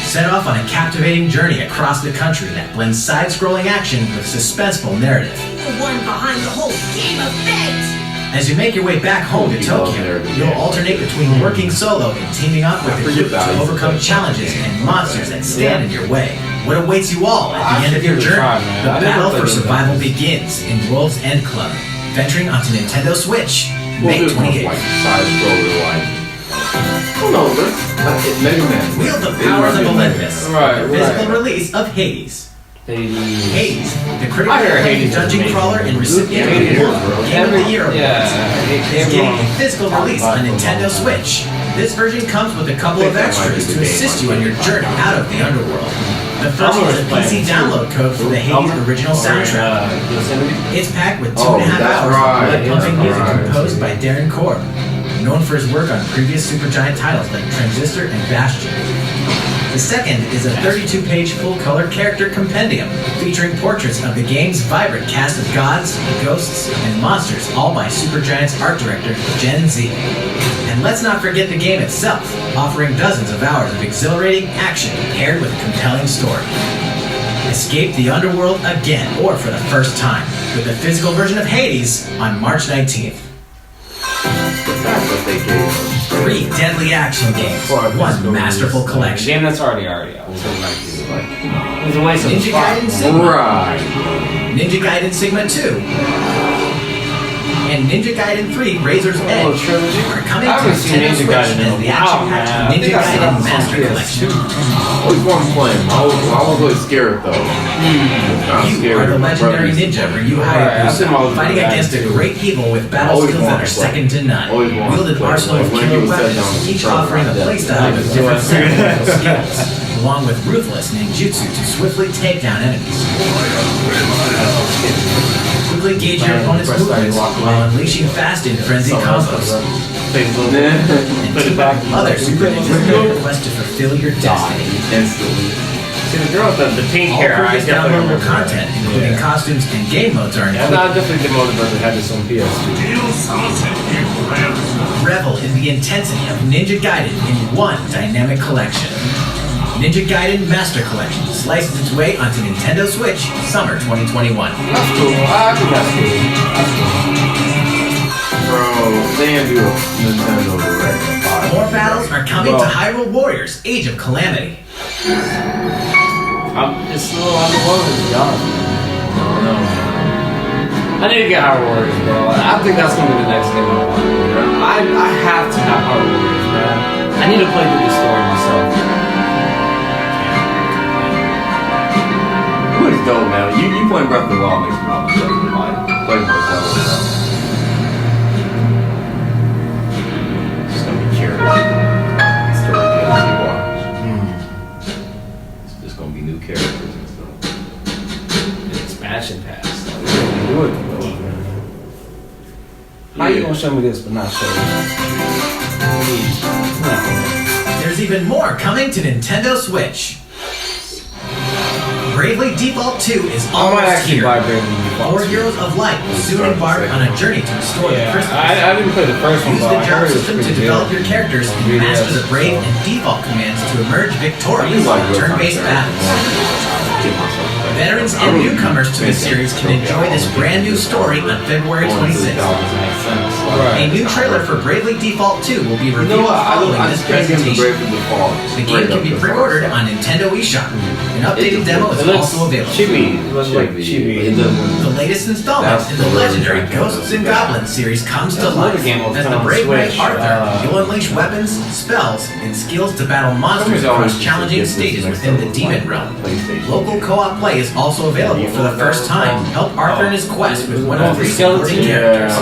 Set off on a captivating journey across the country that blends side-scrolling action with suspenseful narrative. The one behind the whole game of fate. As you make your way back home to Tokyo, you'll alternate between working solo and teaming up with a group to overcome challenges and monsters that stand in your way. What awaits you all at the end of your journey? The battle for survival begins in World's End Club, venturing onto Nintendo Switch, May 28th. Like side-scroller, like. Oh no, it's Mega Man. Wield the powers of Olympus. Right, The physical release of Hades. Hades, the critically I heard acclaimed Hades is dungeon amazing. crawler and recipient of Hades the is, bro. Game of the Year Awards, is getting a physical release on Nintendo Switch. This version comes with a couple of extras to assist you on your journey out of the underworld. The first is a PC download code for the Hades original soundtrack. It's packed with 2.5 hours of blood-pumping music composed by Darren Korb, known for his work on previous Supergiant titles like Transistor and Bastion. The second is a 32-page full-color character compendium featuring portraits of the game's vibrant cast of gods, ghosts, and monsters, all by Supergiant's art director, Gen Z. And let's not forget the game itself, offering dozens of hours of exhilarating action paired with a compelling story. Escape the underworld again, or for the first time, with the physical version of Hades on March 19th. That's what they gave us. 3 deadly action games, 1 masterful collection. Game that's already out. So like, it's a waste of Ninja Gaiden spot. Sigma. Right. Ninja Gaiden Sigma 2. And Ninja Gaiden 3 Razor's Edge are coming I to haven't seen Nintendo Ninja Switch Gaiden in as a the while, action-packed man. I Ninja think I saw Gaiden that on Master PS2. Collection. Always want to play him. I was really scared though. You are the legendary ninja Ryu Hayabusa, fighting against a great evil with battle skills that are second to none. Wield an arsenal of killer weapons, each offering a playstyle with different technical skills, along with ruthless ninjutsu to swiftly take down enemies. Quickly gauge your opponent's movements while unleashing fast and frenzied combos. And Put it team up back. with other super ninjas in your quest to fulfill your destiny. Instantly. See the girl with the pink All hair. I previous definitely downloadable remember content, that. including costumes and game modes, are Yeah, included. no, I definitely demoted but it had this on PS2. Revel in the intensity of Ninja Gaiden in one dynamic collection. Ninja Gaiden Master Collection slices its way onto Nintendo Switch summer 2021. That's cool. I think that's cool. That's cool. Bro, they didn't do a Nintendo Direct. More battles are coming to Hyrule Warriors Age of Calamity. It's still on the road, to be honest. No. I need to get Hyrule Warriors, bro. I think that's gonna be the next game I want. I have to have Hyrule Warriors, man. I need to play through the story myself. Who looks dope, man. You playing Breath of the Wild makes me want to like play more Zelda. It's just gonna be curious. Story DLC watch. It's just gonna be new characters and stuff. The expansion pass. Like, do it, bro. How you gonna show me this but not show me? There's even more coming to Nintendo Switch. Bravely Default 2 is almost here. Four Heroes of Light will soon embark on a journey to restore the crystals. I didn't play the first one. Use the jar system to develop your characters and master the Brave and Default commands to emerge victorious in turn-based battles. Veterans and newcomers to the series can enjoy this brand new story on February 26th. A new trailer for Bravely Default 2 will be revealed following this presentation. The game can be pre-ordered on Nintendo eShop. An updated demo is also available. The latest installment in the legendary Ghosts and Goblins series comes to life. As the brave knight Arthur, you'll unleash weapons, spells, and skills to battle monsters across challenging stages within the Demon Realm. Local co-op play is also available for the first time. Help Arthur in his quest with one of 3 supporting characters.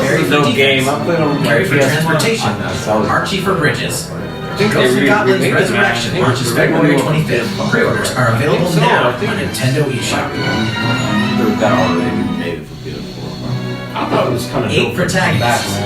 Barry for defense, Gary for transportation, Archie for bridges. Ghosts and Goblins Resurrection launches February 25th. Pre-orders are available now on Nintendo eShop. I thought it was kind of 8 protagonists,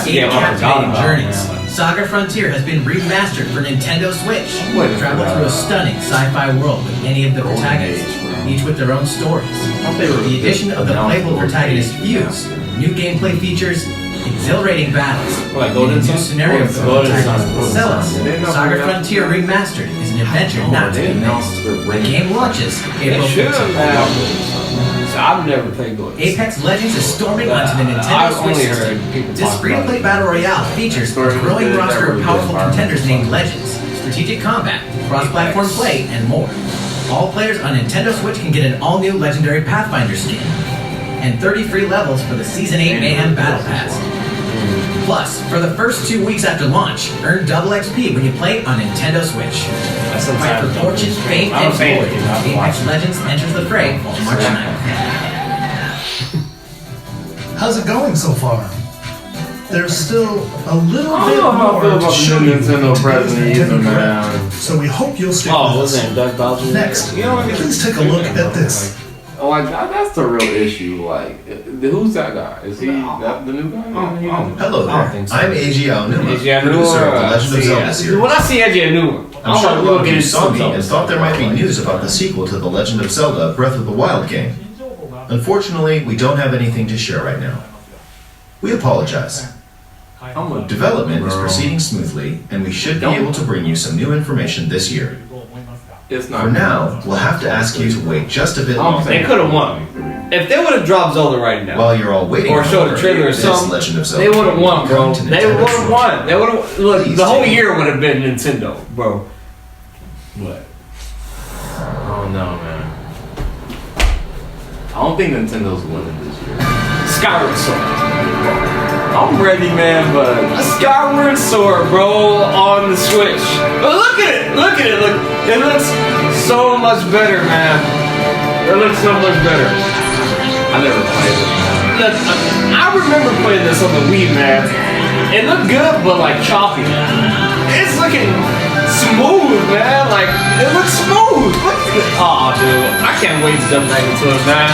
8 captivating journeys. Saga Frontier has been remastered for Nintendo Switch. Travel through a stunning sci-fi world with any of the protagonists, each with their own stories. The addition of the playable protagonist Fuse, new gameplay features, exhilarating battles, and a new scenario for the protagonist Celis. Saga Frontier Remastered is an adventure not to be missed. The game launches April 15th. I've never played Ghosts. Apex Legends is storming onto the Nintendo Switch system. This free-to-play battle royale features a growing roster of powerful contenders named Legends, strategic combat, cross-platform play, and more. All players on Nintendo Switch can get an all-new Legendary Pathfinder skin, and 30 free levels for the Season 8 Mayhem Battle Pass. Plus, for the first 2 weeks after launch, earn double XP when you play on Nintendo Switch. Fight for fortune, fame, and glory. Apex Legends enters the fray on March 9th. How's it going so far? There's still a little I bit don't know how I feel more to about show the you Nintendo present either, man. so we hope you'll stick Oh, with wasn't Doug Bowser? us. Next, please take a look at this. Like that's the real issue. Like, who's that guy? Is he that the new guy? Hello there. I'm Eiji Aonuma, Eiji Aonuma. producer of the Legend of Zelda series. When I see Eiji Aonuma, I'm sure a lot of you saw me and thought there might be news about the sequel to the Legend of Zelda Breath of the Wild game. Unfortunately, we don't have anything to share right now. We apologize. Development is proceeding smoothly, and we should be able to bring you some new information this year. It's not. For now, we'll have to ask you to wait just a bit longer. They could have won. If they would have dropped Zelda right now, While you're all waiting or showed a for trailer or this something, Legend of Zelda they would have game won, will bro. come to They Nintendo would have Switch. won. They would have. Look, Please the whole take year would have been Nintendo, bro. What? Oh no, man. I don't think Nintendo's winning this year. Skyward Sword. I'm ready, man, but a Skyward Sword, bro, on the Switch. But look at it, look at it, look. It looks so much better, man. It looks so much better. I never played it. Look, I remember playing this on the Wii, man. It looked good, but like choppy. It's looking smooth, man. Like, it looks smooth. Look at it. Oh, dude, I can't wait to jump back into it, man.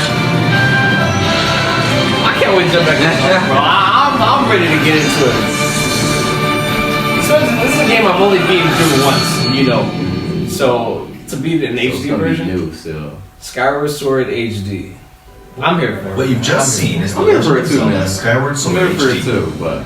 I can't wait to jump back into it, bro. I'm ready to get into it. So this is a game I've only beaten through once, you know. So to beat an HD version, new still. Skyward Sword HD. I'm here for it. What you've just seen is the I'm here for Legend it of too, Zelda man. Skyward Sword I'm here for HD. it too, but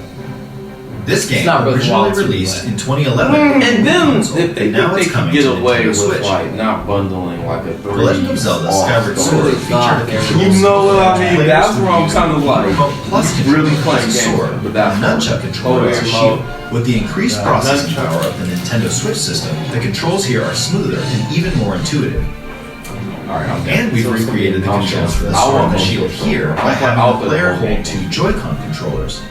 This game not Breath of the originally Wild 2, released but- in 2011, and then if they now think it's they coming could get to away Nintendo with Switch. like not bundling like a 3 The Legend of Zelda Skyward Sword featured a control You know what I mean? players That's where I'm use kind of like plus really controller playing as a games, sword, but with that's a nunchuck controller as a remote. shield. With the increased processing power of the Nintendo Switch system, the controls here are smoother and even more intuitive. And we've recreated the controls for the sword and the shield here by having the player hold 2 Joy-Con controllers.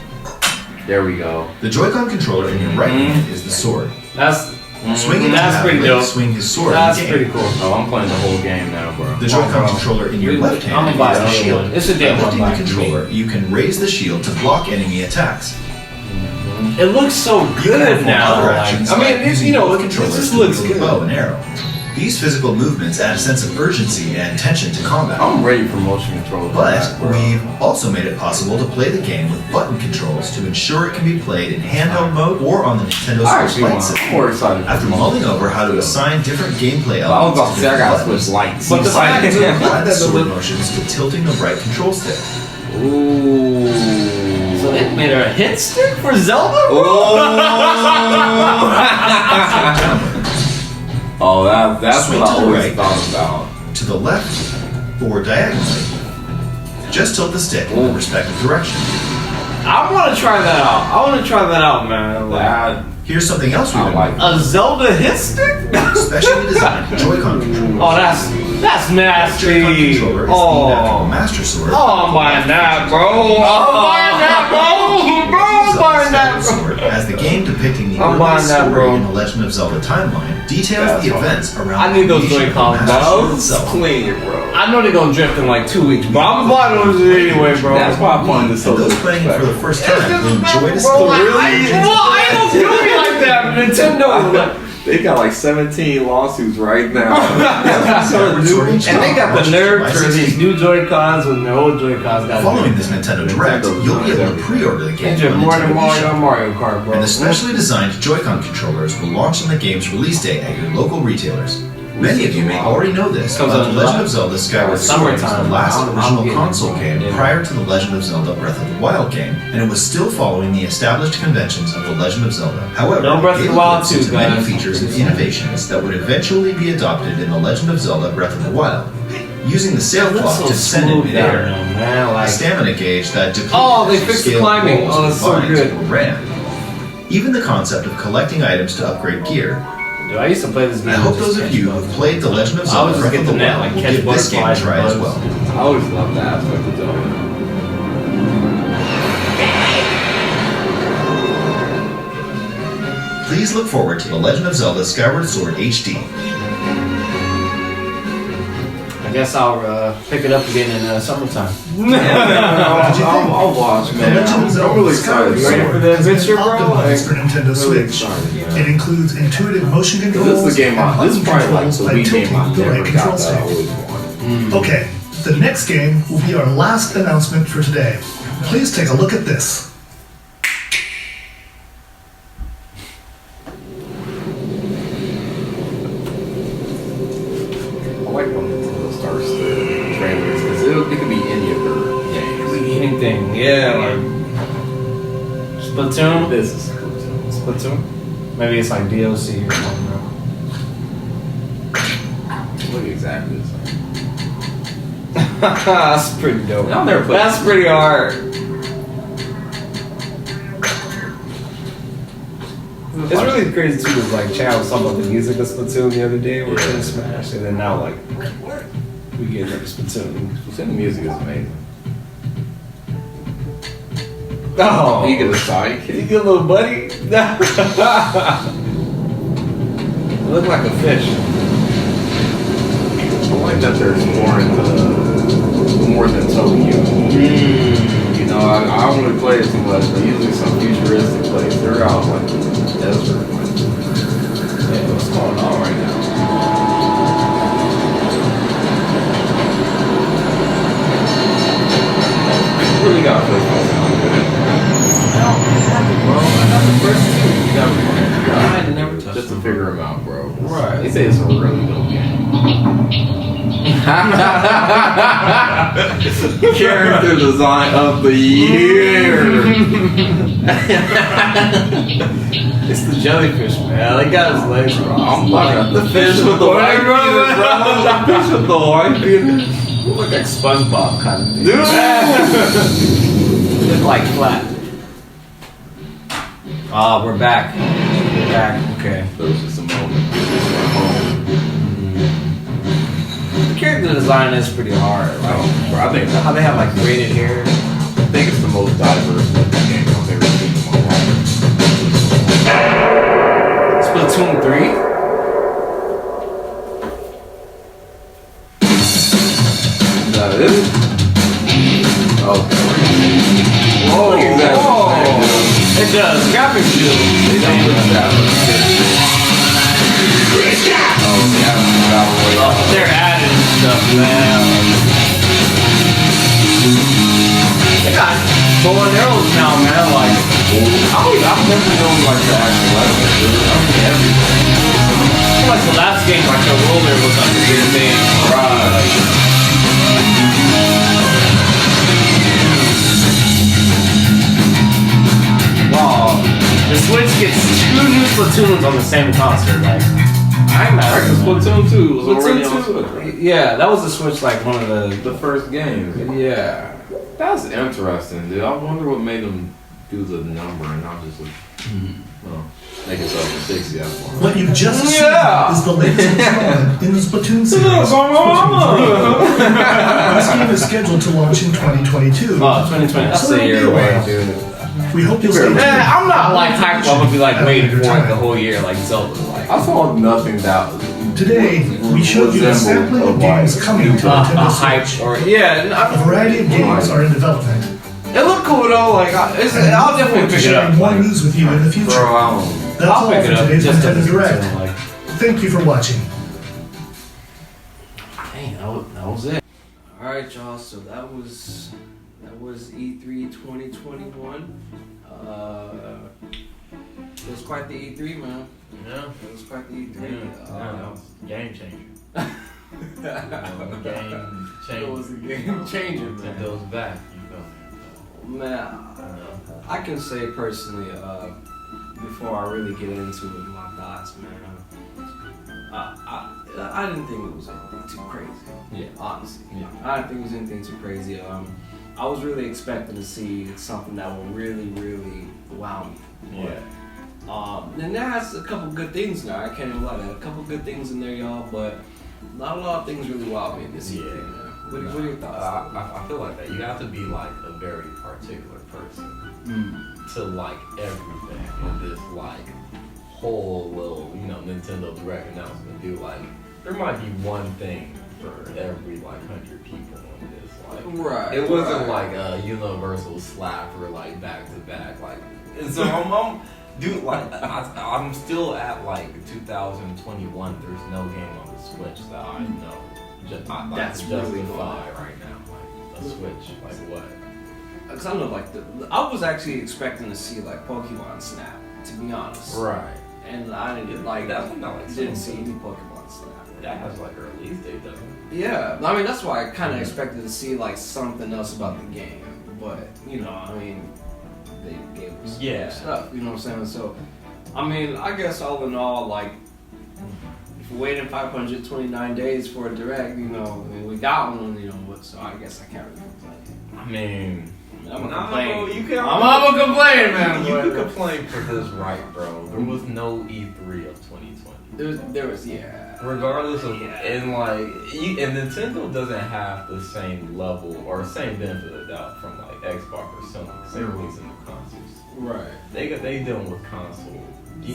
There we go. The Joy-Con controller in your right hand is the sword. That's Swing it to That's have pretty Link dope. swing his sword. That's in the game. pretty cool. Oh, I'm playing the whole game now, bro. The Joy-Con controller in your left hand I'm gonna buy is the another shield. one. It's a damn By lifting the one. controller, you can raise the shield to block enemy attacks. It looks so good now. Other Like, actions I mean, like it's, using you know, the it controllers just to looks wield a good. bow and arrow. These physical movements add a sense of urgency and tension to combat. I'm ready for motion control. But we've also made it possible to play the game with button controls to ensure it can be played in handheld mode or on the Nintendo Switch Lite system. I'm more excited. After mulling over how to assign different gameplay I was elements about to say I different gotta buttons, switch lights. we decided to Yeah. apply the sword motions to tilting the right control stick. Ooh. So they made a hit stick for Zelda? Oh, that's Swing what I to the always right, thought about. to the left, or diagonally. Just tilt the stick in the respective direction. I want to try that out. I want to try that out, man. Like, Here's something else we've been like a Zelda hit stick? specially designed Joy-Con controllers. Oh, that's Joy-Con nasty. controller is the Oh, Master Sword. oh, I'm buying that, bro. I'm buying that, bro. Bro, I'm buying that, bro. Sword, as the game depicting the I'm buying earliest that, story bro. in the Legend of Zelda timeline details That's the fine. events around I need the those creation of the Joy-Cons, Master bro. Sword itself. Clean, bro. I know they're gonna drift in like 2 weeks, bro. I'm buying those anyway, bro. That's why I find this so And those playing for the first time will enjoy this Bro, story. I don't do me like that, Nintendo. They got like 17 lawsuits right now. And they got the nerve for these new Joy-Cons when the old Joy-Cons got Following this Nintendo Direct, you'll be able to pre-order the game They on more than Nintendo Mario eShop. Mario Kart, bro. And the specially designed Joy-Con controllers will launch on the game's release date at your local retailers. Many of you may already know this, but The Legend of Zelda Skyward Sword was the last original console game prior to The Legend of Zelda Breath of the Wild game, and it was still following the established conventions of The Legend of Zelda. However, No Breath of it the Wild lives into 2, many guys. features and innovations that would eventually be adopted in The Legend of Zelda Breath of the Wild. Using the sail That's clock so to descend in smooth down midair, there, man. a Like, stamina gauge that depleted Oh, they as you fixed the scaled climbing. walls Oh, with that's so vines good. or ran. Even the concept of collecting items to upgrade gear. dude, I used to play this game. I hope just those of catch you bugs. who've played The Legend of I Zelda would just Breath get of the the net, Wild like, will catch give this game a butterflies and try as bugs. well. I always love that aspect of Zelda. Please look forward to The Legend of Zelda Skyward Sword HD. I guess I'll pick it up again in summertime. I'll watch, The man. Legend of I'm Zelda really Skyward excited. Sword for the has been adventure, bro? optimized for Nintendo Really Switch. excited, yeah. It includes intuitive motion controls This is the game and this is button probably like controls the by Wii game tilting I the right never control got that I stick. always wanted. Okay, the next game will be our last announcement for today. Please take a look at this. I like when Nintendo starts the trailers because it could be any of their games. Anything, yeah, like Splatoon. This is Splatoon. Splatoon. Maybe it's like DLC or something. Look exactly the same. That's pretty dope. I've never played That's it. pretty hard. It's really crazy too. Is like Chad was talking about the music of Splatoon the other day. We're in Smash, and then now like we get into Splatoon. Splatoon music is amazing. Oh, You get a sidekick. you get a little buddy. Look like a fish. I like that they're exploring more than Tokyo. You know, I don't really play it too much, but usually some futuristic place. They're out like in the desert. Like, yeah, what's going on right now? Really gotta play I got the first two. I had never touched just to figure them out, bro. Right. They say it's a really dope game. Character design of the year. It's the jellyfish, man. They got his legs wrong. I'm talking the fish with the white penis, bro. The fish with the white penis. Look like SpongeBob kind of thing. Dude. Look like flat. Ah, we're back. We're back. Okay. There was just a moment. Home. The character design is pretty hard. Like, Bro, I think how they have like braided hair. I think it's the most diverse looking game I've ever seen in my life. Splatoon 3. Is it? Okay. Whoa, It does. Graphics do. They don't look that They're adding stuff, man. They got bow and arrows now, man. Like, I've never known like the actual weapons, dude. I mean everything. I feel like the last game, like the roller was like a big thing. Wow. The Switch gets 2 new Splatoons on the same console. Like, I'm mad. Splatoon 2 was already on Splatoon 2. Switch, right? Yeah, that was the Switch, like one of The first game. Yeah. That's interesting, dude. I wonder what made them do the number and not just like, well, make it up to 60 out of What you've just seen is the latest installment in the Splatoon series. This game is scheduled to launch in 2022. Oh, 2020. That's So a year it'll be a away, while. dude. We hope you'll stay tuned. I'm not like hyped up and be like waiting for it Time. the whole year like Zelda. Like, I saw nothing that Today, we showed you a sampling of games coming to Nintendo hype Switch. or yeah. A variety of games are in development. It looked cool though. Like I'll definitely pick it Sharing up. more Like, news with you in the future. That's I'll all pick for it up today's just 'cause Nintendo it's Direct. Nintendo, like, Thank you for watching. dang, that was it. All right, y'all. So that was E3 2021. It was quite the E3, man. Yeah, It was quite the E3. that was game changer. Game changer. It was a game changer, man. Nintendo's back. You feel me? Man, I can say personally, before I really get into it, my thoughts, man. I didn't think it was anything too crazy. Yeah, honestly. Yeah. I didn't think it was anything too crazy. I was really expecting to see something that will really, really wow me. Yeah. And that has a couple good things now. I can't even lie. There are a couple good things in there, y'all, but not a lot of things really wow me in this year. What are your thoughts? I feel like that. You have to be like a very particular person to like everything in this like whole little, Nintendo Direct announcement. Do like there might be one thing for every like 100 people on this. Like right. It wasn't like a universal slap or like back to back like. And so dude, like I'm still at like 2021. There's no game on the Switch that I know. That's really justify right now. Like a Switch, like what? Because I know, like I was actually expecting to see like Pokemon Snap, to be honest. Right. And I didn't like. That's not like didn't see any Pokemon Snap. That has like a release date, doesn't it? Yeah, I mean that's why I kind of expected to see like something else about the game, but they gave us stuff. You know what I'm saying? So, I mean, I guess all in all, like, if we're waiting 529 days for a direct, we got one, so I guess I can't really complain. I mean, I'm gonna complain. Bro, I'm gonna complain, man. You could complain for this, right, bro? There was no E3 of 2020. There was, yeah. Regardless of, and Nintendo doesn't have the same level or same benefit of doubt from like Xbox or Sony because they're releasing new consoles. Right. They dealing with console.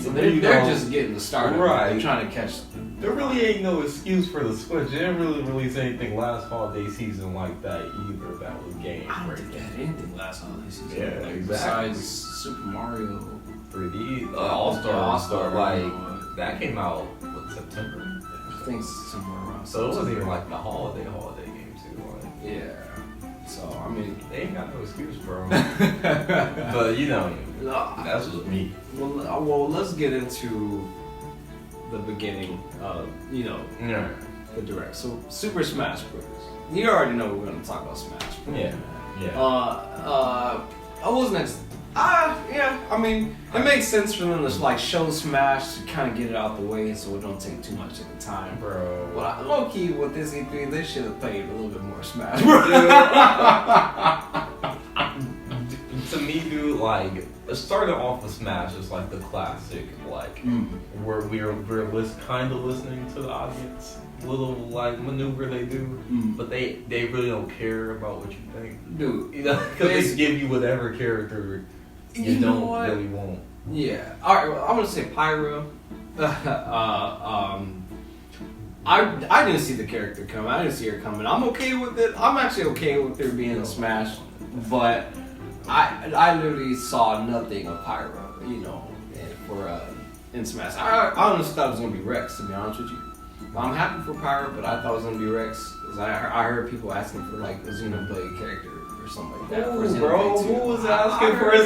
So they're just getting the start. Right. They're trying to catch. There really ain't no excuse for the Switch. They didn't really release anything last holiday season like that either. That was game breaking. They had anything last holiday season. Yeah, like, exactly. Besides Super Mario 3D All-Star, like that came out September. I think somewhere around. So it wasn't even like the holiday game too. Like, yeah. So I mean, they ain't got no excuse, bro. But that's just me. Well, let's get into the beginning of the direct. So Super Smash Bros. You already know we're gonna talk about Smash Bros. Yeah. I wasn't. I mean, it makes sense for them to like show Smash to kind of get it out the way, so it don't take too much of the time, bro. But low key with this E3, they should have played a little bit more Smash. To me, dude, like starting off with Smash is like the classic, like where we're kind of listening to the audience, little like maneuver they do, but they really don't care about what you think, dude. Because they give you whatever character you don't really want. Yeah. All right. Well, I'm gonna say Pyro. I I didn't see the character coming. I didn't see her coming. I'm okay with it. I'm actually okay with her being in Smash, but I literally saw nothing of Pyro, you know, for in Smash. I honestly thought it was gonna be Rex, to be honest with you. I'm happy for Pyro, but I thought it was gonna be Rex because I heard people asking for like a Xenoblade character or something like that. Ooh, for bro, Xenoblade 2. who was asking for a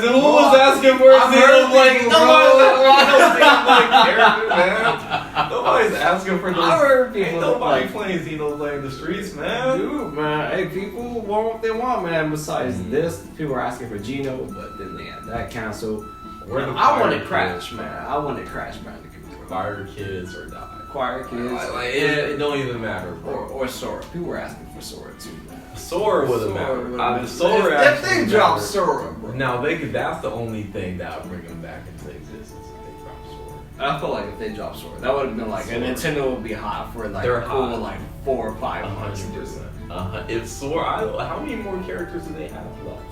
Xenoblade? Xenoblade character, man. Nobody's asking for those. I heard people Ain't nobody like playing Xenoblade in the streets, man. Dude, man, hey, people want what they want, man. Besides this, people are asking for Geno, but then they had that canceled. I wanted Crash, man. I wanted Crash Bandicoot. Fire Kids or die. Choir Kids. It don't even matter, bro. Or Sora. People were asking for Sora too, man. Sora would have mattered. Sora if they dropped Sora, bro. Now that's the only thing that would bring them back into existence if they dropped Sora. I feel like if they dropped Sora, that would have been like, and Nintendo would be hot for like They're cool hot. like 4 or 5 months. 100%. If Sora, how many more characters do they have left?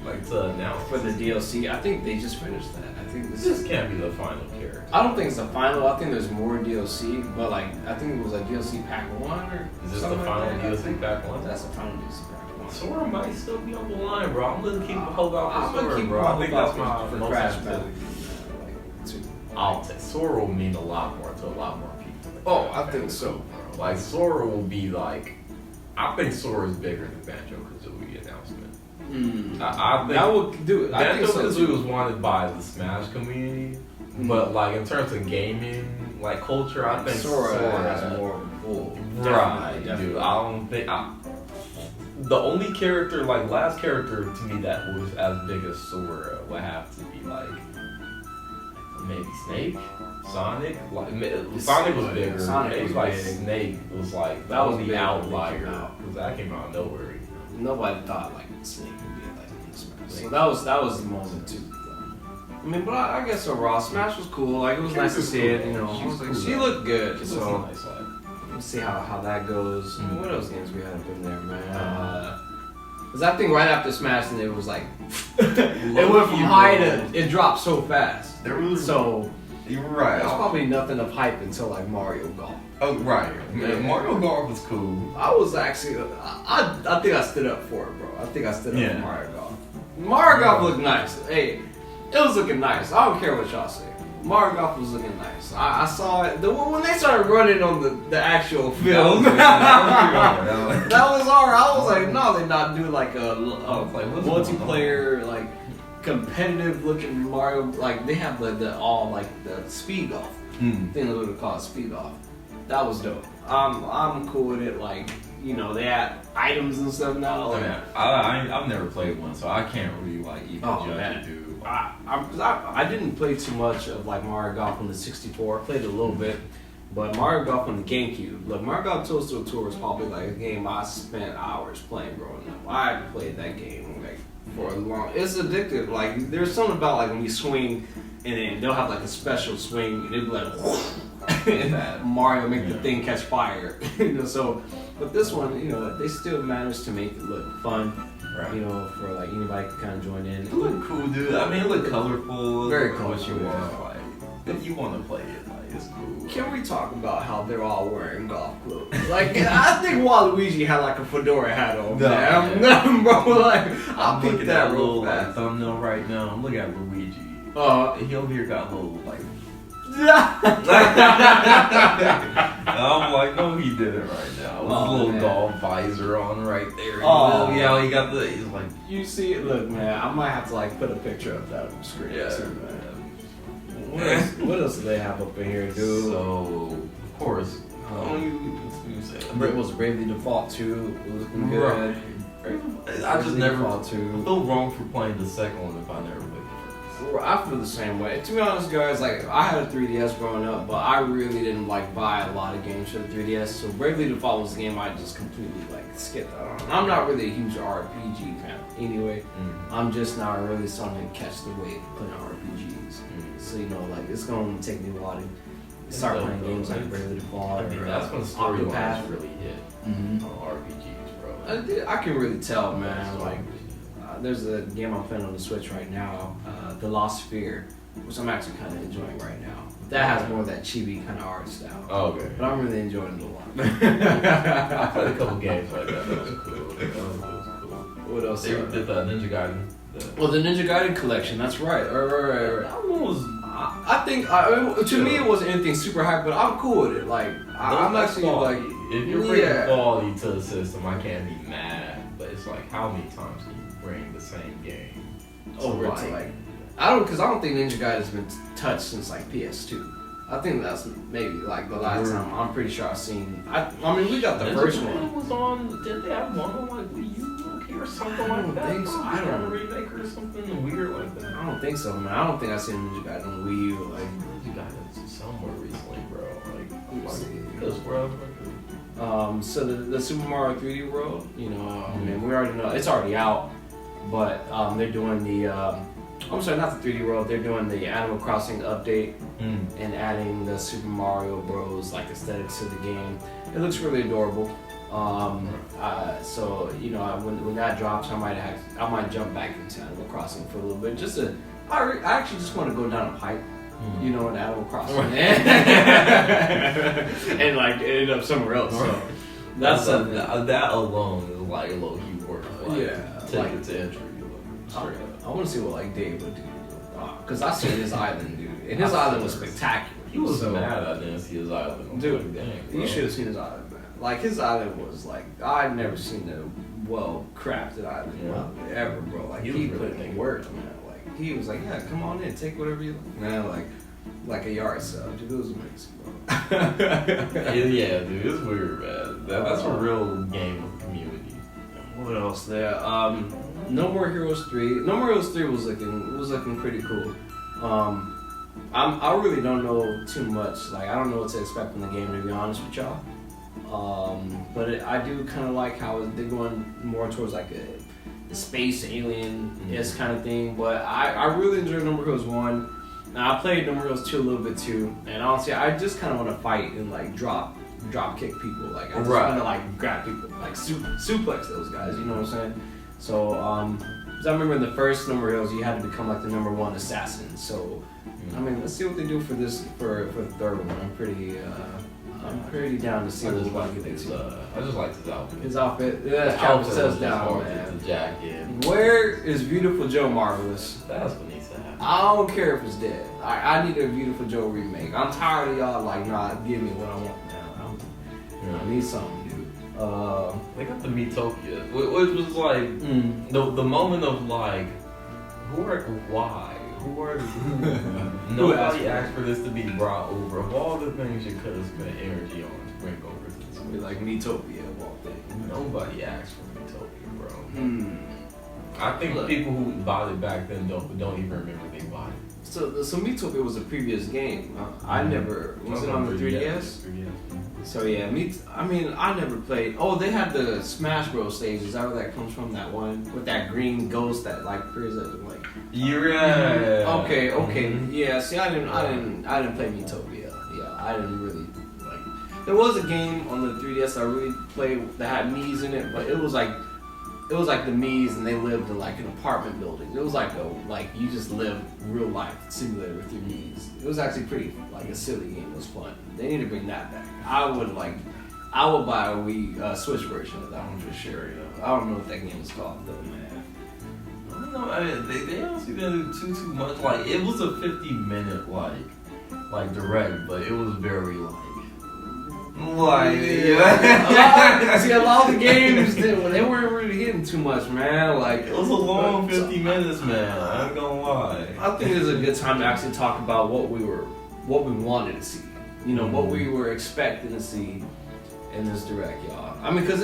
Like to announce For the DLC, I think they just finished that. I think this can't be the final character. I don't think it's the final. I think there's more DLC, but like I think it was like DLC Pack 1 or Is this the something final like that. DLC Pack 1? That's the final DLC Pack 1. Sora might still be on the line, bro. I'm gonna keep hope out I'm for gonna Sora, keep bro. I think hope that's out my for most Crash anticipated. I'll take Sora will mean a lot more to a lot more people. Oh, I think so. Like Sora will be like, I think Sora is bigger than Banjo-Kazooie announcement. I think that would do it. I think so Banjo-Kazooie too. was wanted by the Smash community, but like in terms of gaming, like culture, I think Sora has more pull. Right, Definitely. dude. I don't think the only character, like last character to me that was as big as Sora would have to be like maybe Snake, Sonic. Like Sonic was bigger. Sonic Maybe was like big. Snake was like That was the big outlier when it came out. because that came out of nowhere. Nobody thought like Snake would be like in Smash. So that was the moment too. I mean, but I guess overall Smash was cool. Like it was nice to see it. You know, she looked good. So let's see how that goes. What else games we had up in there, man? Because I think right after Smash, and it was like it went from high to it dropped so fast. So you're right. There's probably nothing of hype until like Mario Golf. Oh right, man, Mario Golf was cool. I was actually, I think I stood up for it, bro. I think I stood up for Mario Golf. Mario Golf looked nice. Hey, it was looking nice. I don't care what y'all say. Mario Golf was looking nice. I saw it. When they started running on the actual film, that was alright. I was like, no, they're not doing like a multiplayer, like competitive looking Mario. Like they have the speed golf thing that we would call speed golf. That was dope. I'm cool with it. Like, you know, they had items and stuff now. Like, I've never played one, so I can't really like even judge it, dude. I didn't play too much of like Mario Golf on the 64. I played a little bit, but Mario Golf on the GameCube. Look, Mario Golf Toadstool Tour is probably like a game I spent hours playing growing up. I played that game like for a long. It's addictive. Like there's something about like when you swing, and then they'll have like a special swing, and it'll be like. And Mario make the thing catch fire, you know. So, but this one, you know, they still managed to make it look fun, right? You know, for like anybody can kind of join in. It looked cool, dude. I mean, it looked colorful. Very colorful. colorful. Like, if you want to play it, like, it's cool. Can we talk about how they're all wearing golf clothes? Like, I think Waluigi had like a fedora hat on. No, bro. Like, I'm picked looking that at a real little like fast. thumbnail right now. I'm looking at Luigi. He over here got a little like. I'm like, no, he did it right now. With his little golf visor on right there. Oh, yeah, he got the. He's like, you see it? Look, man, I might have to like put a picture of that on the screen. Yeah. Too, man. What else do they have up in here, dude? So, of course, it was Bravely Default 2. It was looking good. I just never Default 2. I feel wrong for playing the second one if I never played the first. I feel the same way. To be honest, guys, like I had a 3DS growing up, but I really didn't like buy a lot of games for the 3DS. So Bravely Default was a game I just completely like skipped out on. I'm not really a huge RPG fan anyway. I'm just not really starting to catch the wave of playing RPGs. So you know, like it's gonna take me a while to start playing games like Bravely Default. I mean, that's when storylines really hit on RPGs, bro. I can really tell, man. Like, there's a game I'm playing on the Switch right now, The Lost Sphere. which I'm actually kind of enjoying right now. That has more of that chibi kind of art style. Oh, okay. But I'm really enjoying it a lot. I played a couple games like that. That was cool. What else? They did the Ninja Gaiden. Well, the Ninja Gaiden collection. That's right. Right. That one was. I think to me it wasn't anything super hype, but I'm cool with it. Like I'm actually quality. like, if you're bringing quality to the system, I can't be mad. But it's like, how many times can you bring the same game over to like? I don't think Ninja Gaiden's been touched since like PS2. I think that's maybe like the last time. I'm pretty sure I've seen. I mean, we got the first one. Was on. Did they have one on like Wii U or something like that? I don't think so. I don't know. Remake or something weird like that. I don't think so, man. I don't think I've seen Ninja Gaiden on Wii U. Like Ninja Gaiden somewhere recently, bro. Like, because so the Super Mario 3D World, you know, I mean, we already know it's already out, but they're doing the. I'm sorry, not the 3D World. They're doing the Animal Crossing update and adding the Super Mario Bros. Like aesthetics to the game. It looks really adorable. So you know, when that drops, I might jump back into Animal Crossing for a little bit. I actually just want to go down a pipe, you know, in Animal Crossing, and like end up somewhere else. So that's something that alone is like a low key work. Ticket to entry. I want to see what like Dave would do, because I seen his island, dude, and his island was spectacular. He was mad I didn't see his island. Dude, dang, you should have seen his island, man. Like his island was like, I'd never seen a well crafted island ever, bro. Like he put in work, man. Like he was like, yeah, come on in, take whatever you like, man. Like a yard sale, dude. It was amazing, bro. yeah, dude, it's weird, man. That's a real game of community. What else there? No More Heroes 3. No More Heroes 3 was looking pretty cool. I really don't know too much. Like I don't know what to expect from the game, to be honest with y'all. But I do kind of like how they're going more towards like a space alien-esque kind of thing. But I really enjoyed No More Heroes 1. Now I played No More Heroes 2 a little bit too, and honestly, I just kind of want to fight and like drop kick people. Like I just want to like grab people, like suplex those guys. You know what I'm saying? So, because I remember in the first No More Heroes, you had to become like the #1 assassin. So, I mean, let's see what they do for this for the third one. I'm pretty down to see what we get into. I just like his outfit. His outfit, the outfit says down, man. The jacket. Where is Beautiful Joe Marvelous? That's what needs to happen. I don't care if it's dead. I need a Beautiful Joe remake. I'm tired of y'all like not giving me what I want now. I need something. They got the Miitopia, which was like the moment of like, why? Nobody asked for this to be brought over. Of all the things you could have spent energy on to bring over to this movie, like Miitopia of all things. Nobody asked for Miitopia, bro. I think people who bought it back then don't even remember they bought it. So Miitopia was a previous game. I never was it on the 3DS? So yeah, I never played. Oh, they had the Smash Bros stage. Is that where that comes from? That one with that green ghost that like appears at like. You're right. Okay. Yeah. See, I didn't play Miitopia. Yeah, I didn't really like. There was a game on the 3DS I really played that had Mii's in it, but it was like the Mii's and they lived in like an apartment building. It was like you just lived real life simulator with your Mii's. It was actually pretty like a silly game. It was fun. They need to bring that back. I would buy a Wii Switch version of that one for sure. You know? I don't know what that game is called though, man. I don't know. I mean, they honestly didn't do too much. Like it was a 50-minute like direct, but it was very see, a lot of the games they weren't really hitting too much, man. Like it was a long 50 minutes, man. I ain't gonna lie. I think it's a good time to actually talk about what we wanted to see. You know, what we were expecting to see in this direct, y'all. I mean, because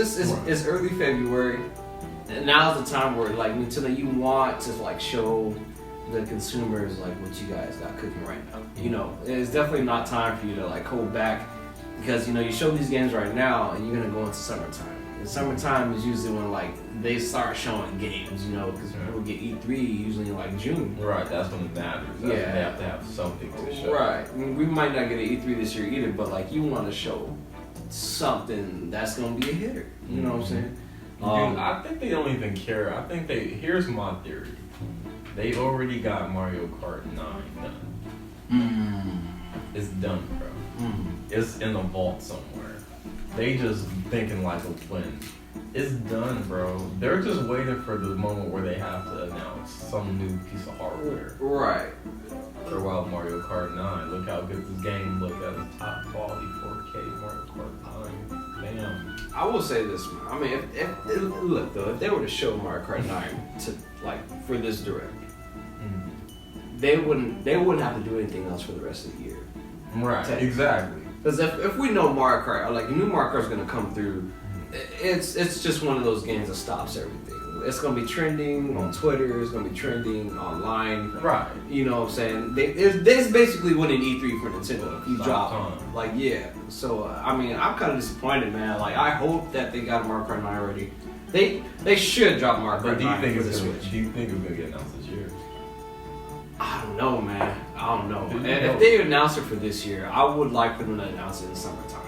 it's early February, and now's the time where like Nintendo, you want to like show the consumers like what you guys got cooking right now. You know, it's definitely not time for you to like hold back. Because, you know, you show these games right now and you're going to go into summertime. And summertime is usually when, like, they start showing games, you know, because people get E3 usually in, like, June. Right, that's when it matters. They have to have something to show. Right. I mean, we might not get an E3 this year either, but, like, you want to show something that's going to be a hitter. You know what I'm saying? Dude, I think they don't even care. Here's my theory. They already got Mario Kart 9 done. It's done, bro. It's in a vault somewhere. They just thinking like when it's done, bro. They're just waiting for the moment where they have to announce some new piece of hardware. Right. For Wild Mario Kart 9. Look how good this game looked at the top quality 4K Mario Kart 9. Bam. I will say this, man. I mean, look though, if they were to show Mario Kart 9 to for this direct, they wouldn't have to do anything else for the rest of the year. Right. Exactly. Because if we know Mario Kart, like new Mario Kart's gonna come through, it's just one of those games that stops everything. It's gonna be trending on Twitter. It's gonna be trending online. Right. You know what I'm saying? There's basically winning E3 for Nintendo. If you drop So I mean, I'm kind of disappointed, man. Like I hope that they got a Mario Kart 9 already. They should drop Mario Kart 9 for the Switch. Do you think it's gonna get announced this year? I don't know, man. I don't know. And if they announce it for this year, I would like for them to announce it in the summertime.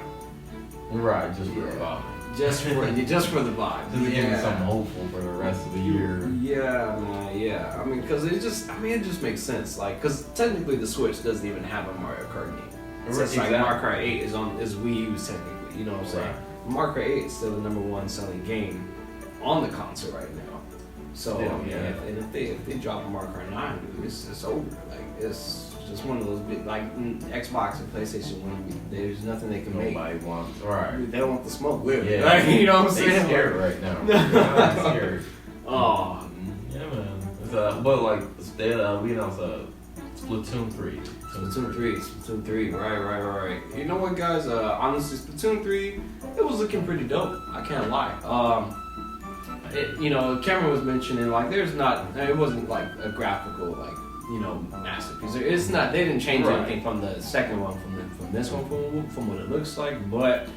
Right, just for the vibe. Just for the vibe. Just to give me something hopeful for the rest of the year. Yeah, man. Yeah. I mean, because it just makes sense. Like, because technically the Switch doesn't even have a Mario Kart game. It's just like Mario Kart 8 is Wii U's technically. You know what I'm saying? Right. Mario Kart 8 is still the #1 selling game on the console right now. So if they drop a Mario Kart 9, dude, it's over. Like it's just one of those big, like Xbox and PlayStation. There's nothing they can make. Nobody wants. Right. They don't want the smoke. Literally. Yeah. Like, you know what I'm saying? They're scared right now. They're scared. Oh. Yeah, man. But like we announced Splatoon 3. Splatoon 3. Right. You know what, guys? Honestly, Splatoon 3, it was looking pretty dope. I can't lie. Cameron was mentioning like it wasn't like a graphical like masterpiece. It's not. They didn't change anything from the second one from this one from what it looks like, but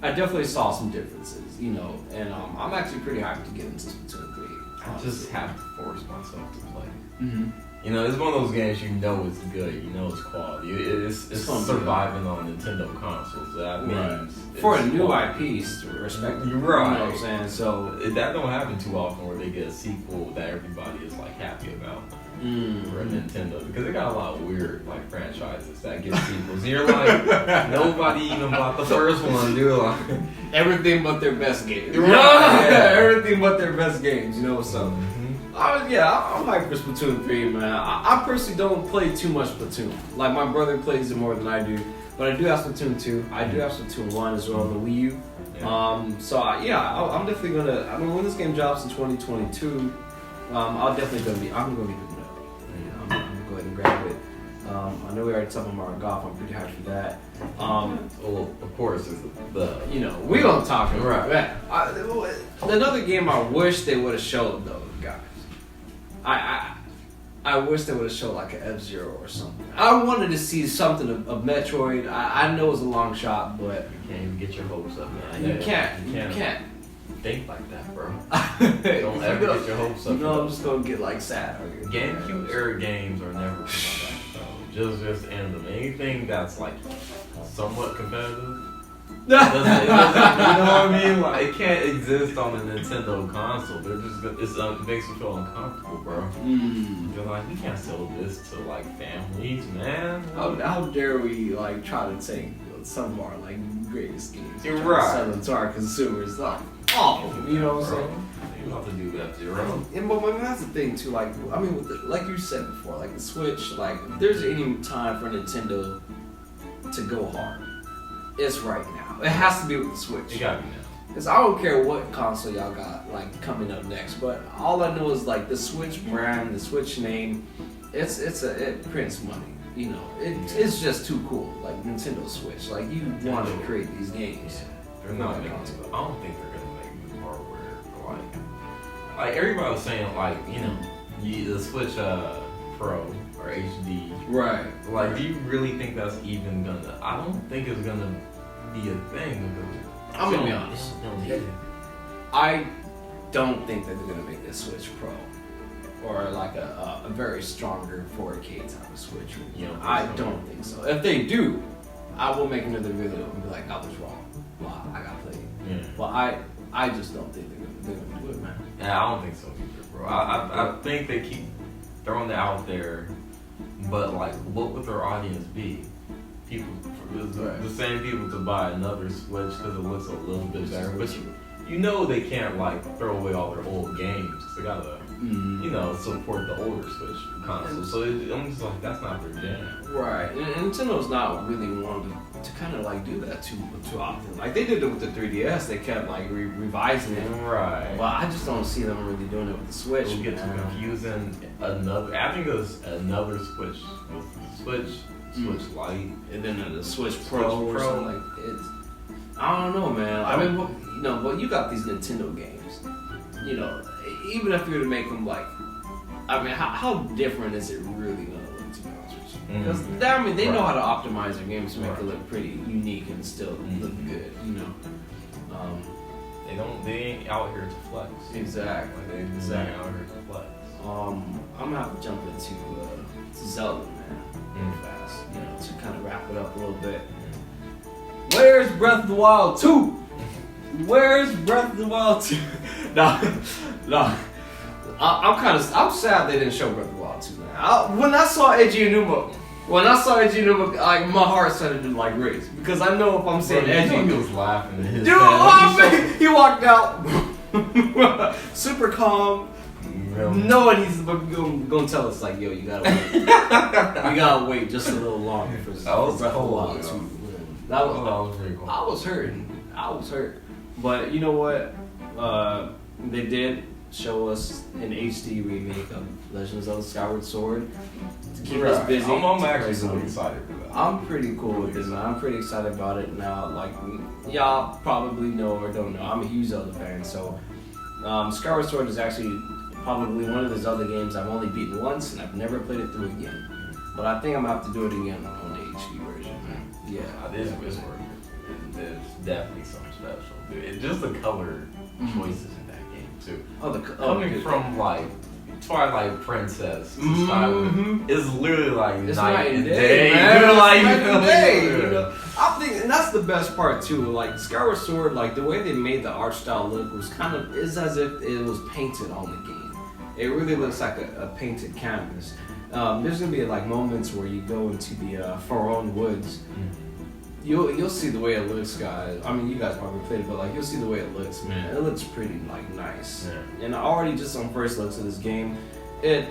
I definitely saw some differences. And I'm actually pretty hyped to get into Splatoon 3. I just have to force myself to play. Mm-hmm. It's one of those games it's good, it's quality. It's surviving on Nintendo consoles. That means for a new IP, respect. You're right. You know what I'm saying? So that don't happen too often where they get a sequel that everybody is like happy about for a Nintendo, because they got a lot of weird like franchises that get sequels. And you're like, nobody even bought the first one, dude. Like everything but their best games. Right. Everything but their best games. So. I'm hyped for Splatoon 3, man. I personally don't play too much Splatoon. Like, my brother plays it more than I do. But I do have Splatoon 2. I do have Splatoon 1 as well on the Wii U. I'm definitely gonna, when this game drops in 2022, I'm gonna be picking it up. I'm gonna go ahead and grab it. I know we already talked about Mario Golf. I'm pretty hyped for that. Well, of course, it's we gonna talk about that. Another game I wish they would have showed, though, guys. I wish they would have showed like an F-Zero or something. I wanted to see something of Metroid. I know it's a long shot, but you can't even get your hopes up, man. You can't think like that, bro. Don't ever get your hopes up. I'm just gonna get like sad. GameCube era games are never like that, bro. Just end them. Anything that's like somewhat competitive. You know what I mean? Like, it can't exist on a Nintendo console. They're just it makes you feel uncomfortable, bro. You're like, we can't sell this to like families, man. How dare we like try to take some of our like greatest games? You're right. Sell them to our consumers, like awful. You know what I'm saying? You have to do F-Zero. But that's the thing too. Like like you said before, like the Switch. Like if there's any time for Nintendo to go hard, it's right now. It has to be with the Switch. It gotta be now. Because I don't care what console y'all got like coming up next, but all I know is like the Switch brand, the Switch name, it prints money. It's just too cool. Like Nintendo Switch, like you want to create these games. They're not making. I don't think they're gonna make new hardware. Like everybody was saying, like the Switch Pro or HD. Right. Like, do you really think that's even gonna? I don't think it's gonna be a thing. I'm gonna be honest. I don't think that they're gonna make this Switch Pro or like a very stronger 4K type of Switch. I don't think so. If they do, I will make another video and be like, I was wrong. Wow, I got played. Yeah. But I just don't think they're gonna do it, man. Yeah, I don't think so either, bro. I think they keep throwing it out there, But like, what would their audience be? People, the same people to buy another Switch because it looks a little bit better. But you know they can't like throw away all their old games because they gotta, you know, support the older Switch consoles. So I'm just like, that's not their jam. Right, and Nintendo's not really wanting to kind of like do that too often. Like they did it with the 3DS, they kept like revising it. Right. But I just don't see them really doing it with the Switch. It'll get too confusing. I think it was another Switch with the Switch Lite, and then the Switch Pro or something like it's. I don't know, man. I mean, you know, but you got these Nintendo games. You know, even if you were to make them like, I mean, how different is it really gonna look? To be honest with you, because I mean, they know how to optimize their games to make it look pretty unique and still look good. You know, they ain't out here to flex. Exactly. They ain't out here to flex. I'm gonna have to jump into Zelda, man, real fast. You know, to kind of wrap it up a little bit. Where's Breath of the Wild 2? Where's Breath of the Wild 2? No. I'm sad they didn't show Breath of the Wild 2, man. When I saw Eiji Onuma, like my heart started to like race because I know if I'm saying Eiji, he was laughing in his dude, he walked out super calm. Really? Knowing he's gonna tell us like, yo, you gotta wait. You gotta wait just a little longer for Breath of the Wild 2. That was very cool. I was hurt. But you know what? They did show us an HD remake of Legends of the Skyward Sword to keep us busy. I'm actually really excited for that. I'm pretty cool with this, man. I'm pretty excited about it now. Like, y'all probably know or don't know, I'm a huge Zelda fan, so Skyward Sword is actually probably one of the Zelda games I've only beaten once, and I've never played it through again. But I think I'm gonna have to do it again on the HD version. Yeah, this is worth it. There's definitely something special, dude. Just the color choices in that game too. Coming from like Twilight Princess to Skyward is literally like it's night and day, day. Man. You're like, night and day. You know? I think, and that's the best part too. Like Skyward Sword, like the way they made the art style look was kind of is as if it was painted on the game. It really looks like a painted canvas. There's gonna be like moments where you go into the Faron Woods. You'll see the way it looks, guys. I mean, you guys probably played it, but like you'll see the way it looks, man. It looks pretty like nice. Yeah. And already just on first looks of this game, it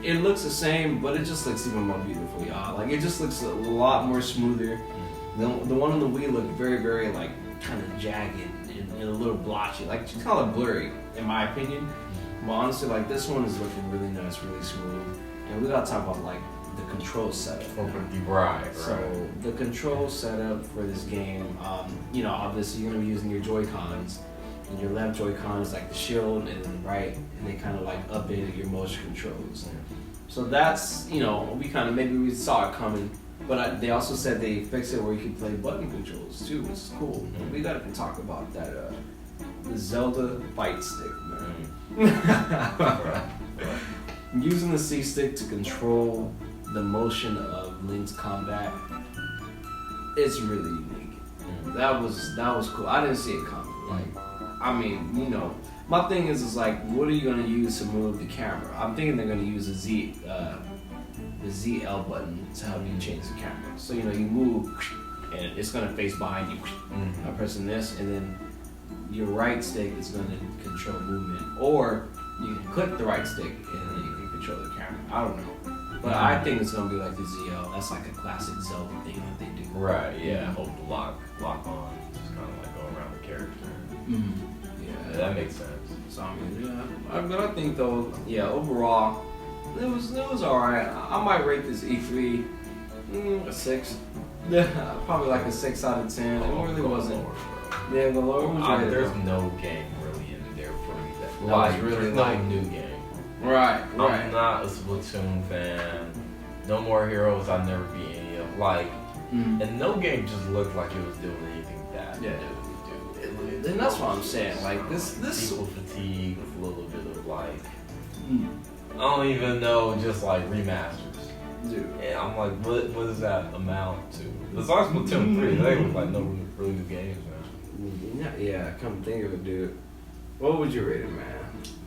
looks the same, but it just looks even more beautiful, y'all. Like it just looks a lot more smoother. The one on the Wii looked very, very like kind of jagged and a little blotchy, like just kind of blurry, in my opinion. But honestly, like this one is looking really nice, really smooth. And we gotta talk about like the control setup. Right. So the control setup for this game, you know, obviously you're gonna be using your Joy-Cons. And your left Joy-Con is like the shield, and then right, and they kind of like updated your motion controls. So that's, you know, maybe we saw it coming, but they also said they fixed it where you can play button controls too, which is cool. We gotta talk about that, the Zelda fight stick, man. Using the C-stick to control the motion of Link's combat, it's really unique. That was cool. I didn't see it coming. Like, I mean, you know, my thing is like, what are you gonna use to move the camera? I'm thinking they're gonna use the ZL button to help you change the camera. So you know, you move, and it's gonna face behind you. I'm pressing this, and then your right stick is gonna control movement, or you can click the right stick and then you can control the camera. I don't know. But I think it's gonna be like the ZL. That's like a classic Zelda thing that they do. Right, yeah. Hold the lock on. Just kind of like go around the character. Yeah, that makes sense. So I mean, yeah. But I think though, yeah, overall, it was alright. I might rate this E3 a 6. Probably like a 6 out of 10. It really wasn't. Yeah, the lower. There's no game really in there for me that was really like new game. Right. I'm not a Splatoon fan. No More Heroes, I've never beat any of. Like, and no game just looked like it was doing anything that new. And that's what I'm saying. Like this sequel fatigue with a little bit of like, I don't even know, just like remasters. Dude. And I'm like, what does that amount to? Besides Splatoon 3, they look like no really new games, man. Yeah, come think of it, dude. What would you rate it, man?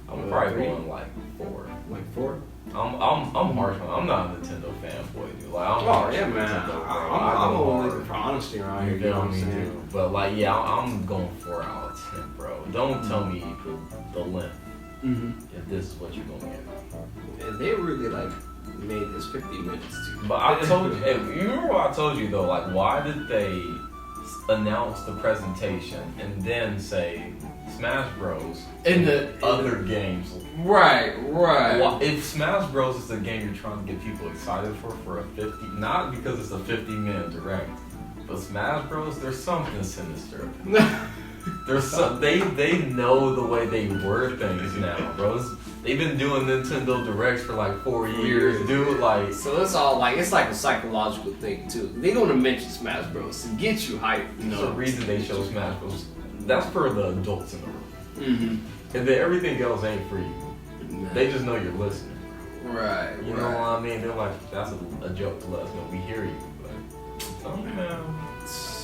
I'm probably going like 4. Like 4? I'm harsh on. I'm not a Nintendo fanboy, dude. Like, Oh yeah, man. I'm only looking for honesty around here. You know what I'm saying? Dude. But like, yeah, I'm going 4 out of 10, bro. Don't tell me the length. If this is what you're gonna get. And they really like made this 50 minutes too. But I told you. You remember what I told you though? Like, why did they announce the presentation and then say Smash Bros. in the other games? Right. If Smash Bros. Is the game you're trying to get people excited for a 50, not because it's a 50-minute direct, but Smash Bros. There's something sinister. There's they know the way they word things now, bros. They've been doing Nintendo Directs for like 4 years, dude. Like, so it's all like it's like a psychological thing too. They're gonna mention Smash Bros. To get you hyped. You know, the reason they show Smash Bros. That's for the adults in the room. And then everything else ain't for you. They just know you're listening. Right. You know what I mean? They're like, that's a joke to let us know we hear you. But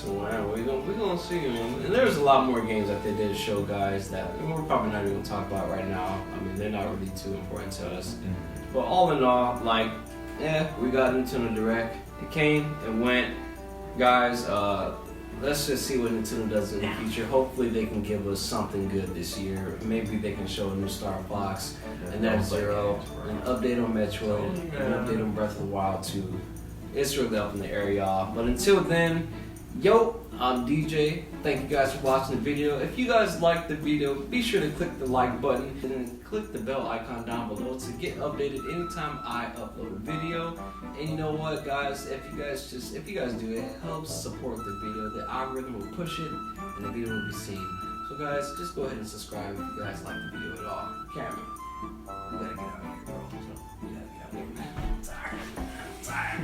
we're gonna see, man. And there's a lot more games that they did show, guys, that we're probably not even gonna talk about right now. I mean, they're not really too important to us. But all in all, like, we got Nintendo Direct. It came, it went. Guys, let's just see what Nintendo does in the future. Hopefully they can give us something good this year. Maybe they can show a new Star Fox, and F-Zero, an update on Metroid, an update on Breath of the Wild 2. It's really up in the air, y'all. But until then, I'm DJ. Thank you guys for watching the video. If you guys liked the video, be sure to click the like button and then click the bell icon down below to get updated anytime I upload a video. And you know what, guys? If you guys do it, helps support the video. The algorithm will push it and the video will be seen. So guys, just go ahead and subscribe if you guys like the video at all. Cameron, you gotta get out of here, bro. You gotta get out of here, man. I'm tired.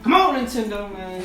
Come on, Nintendo, man.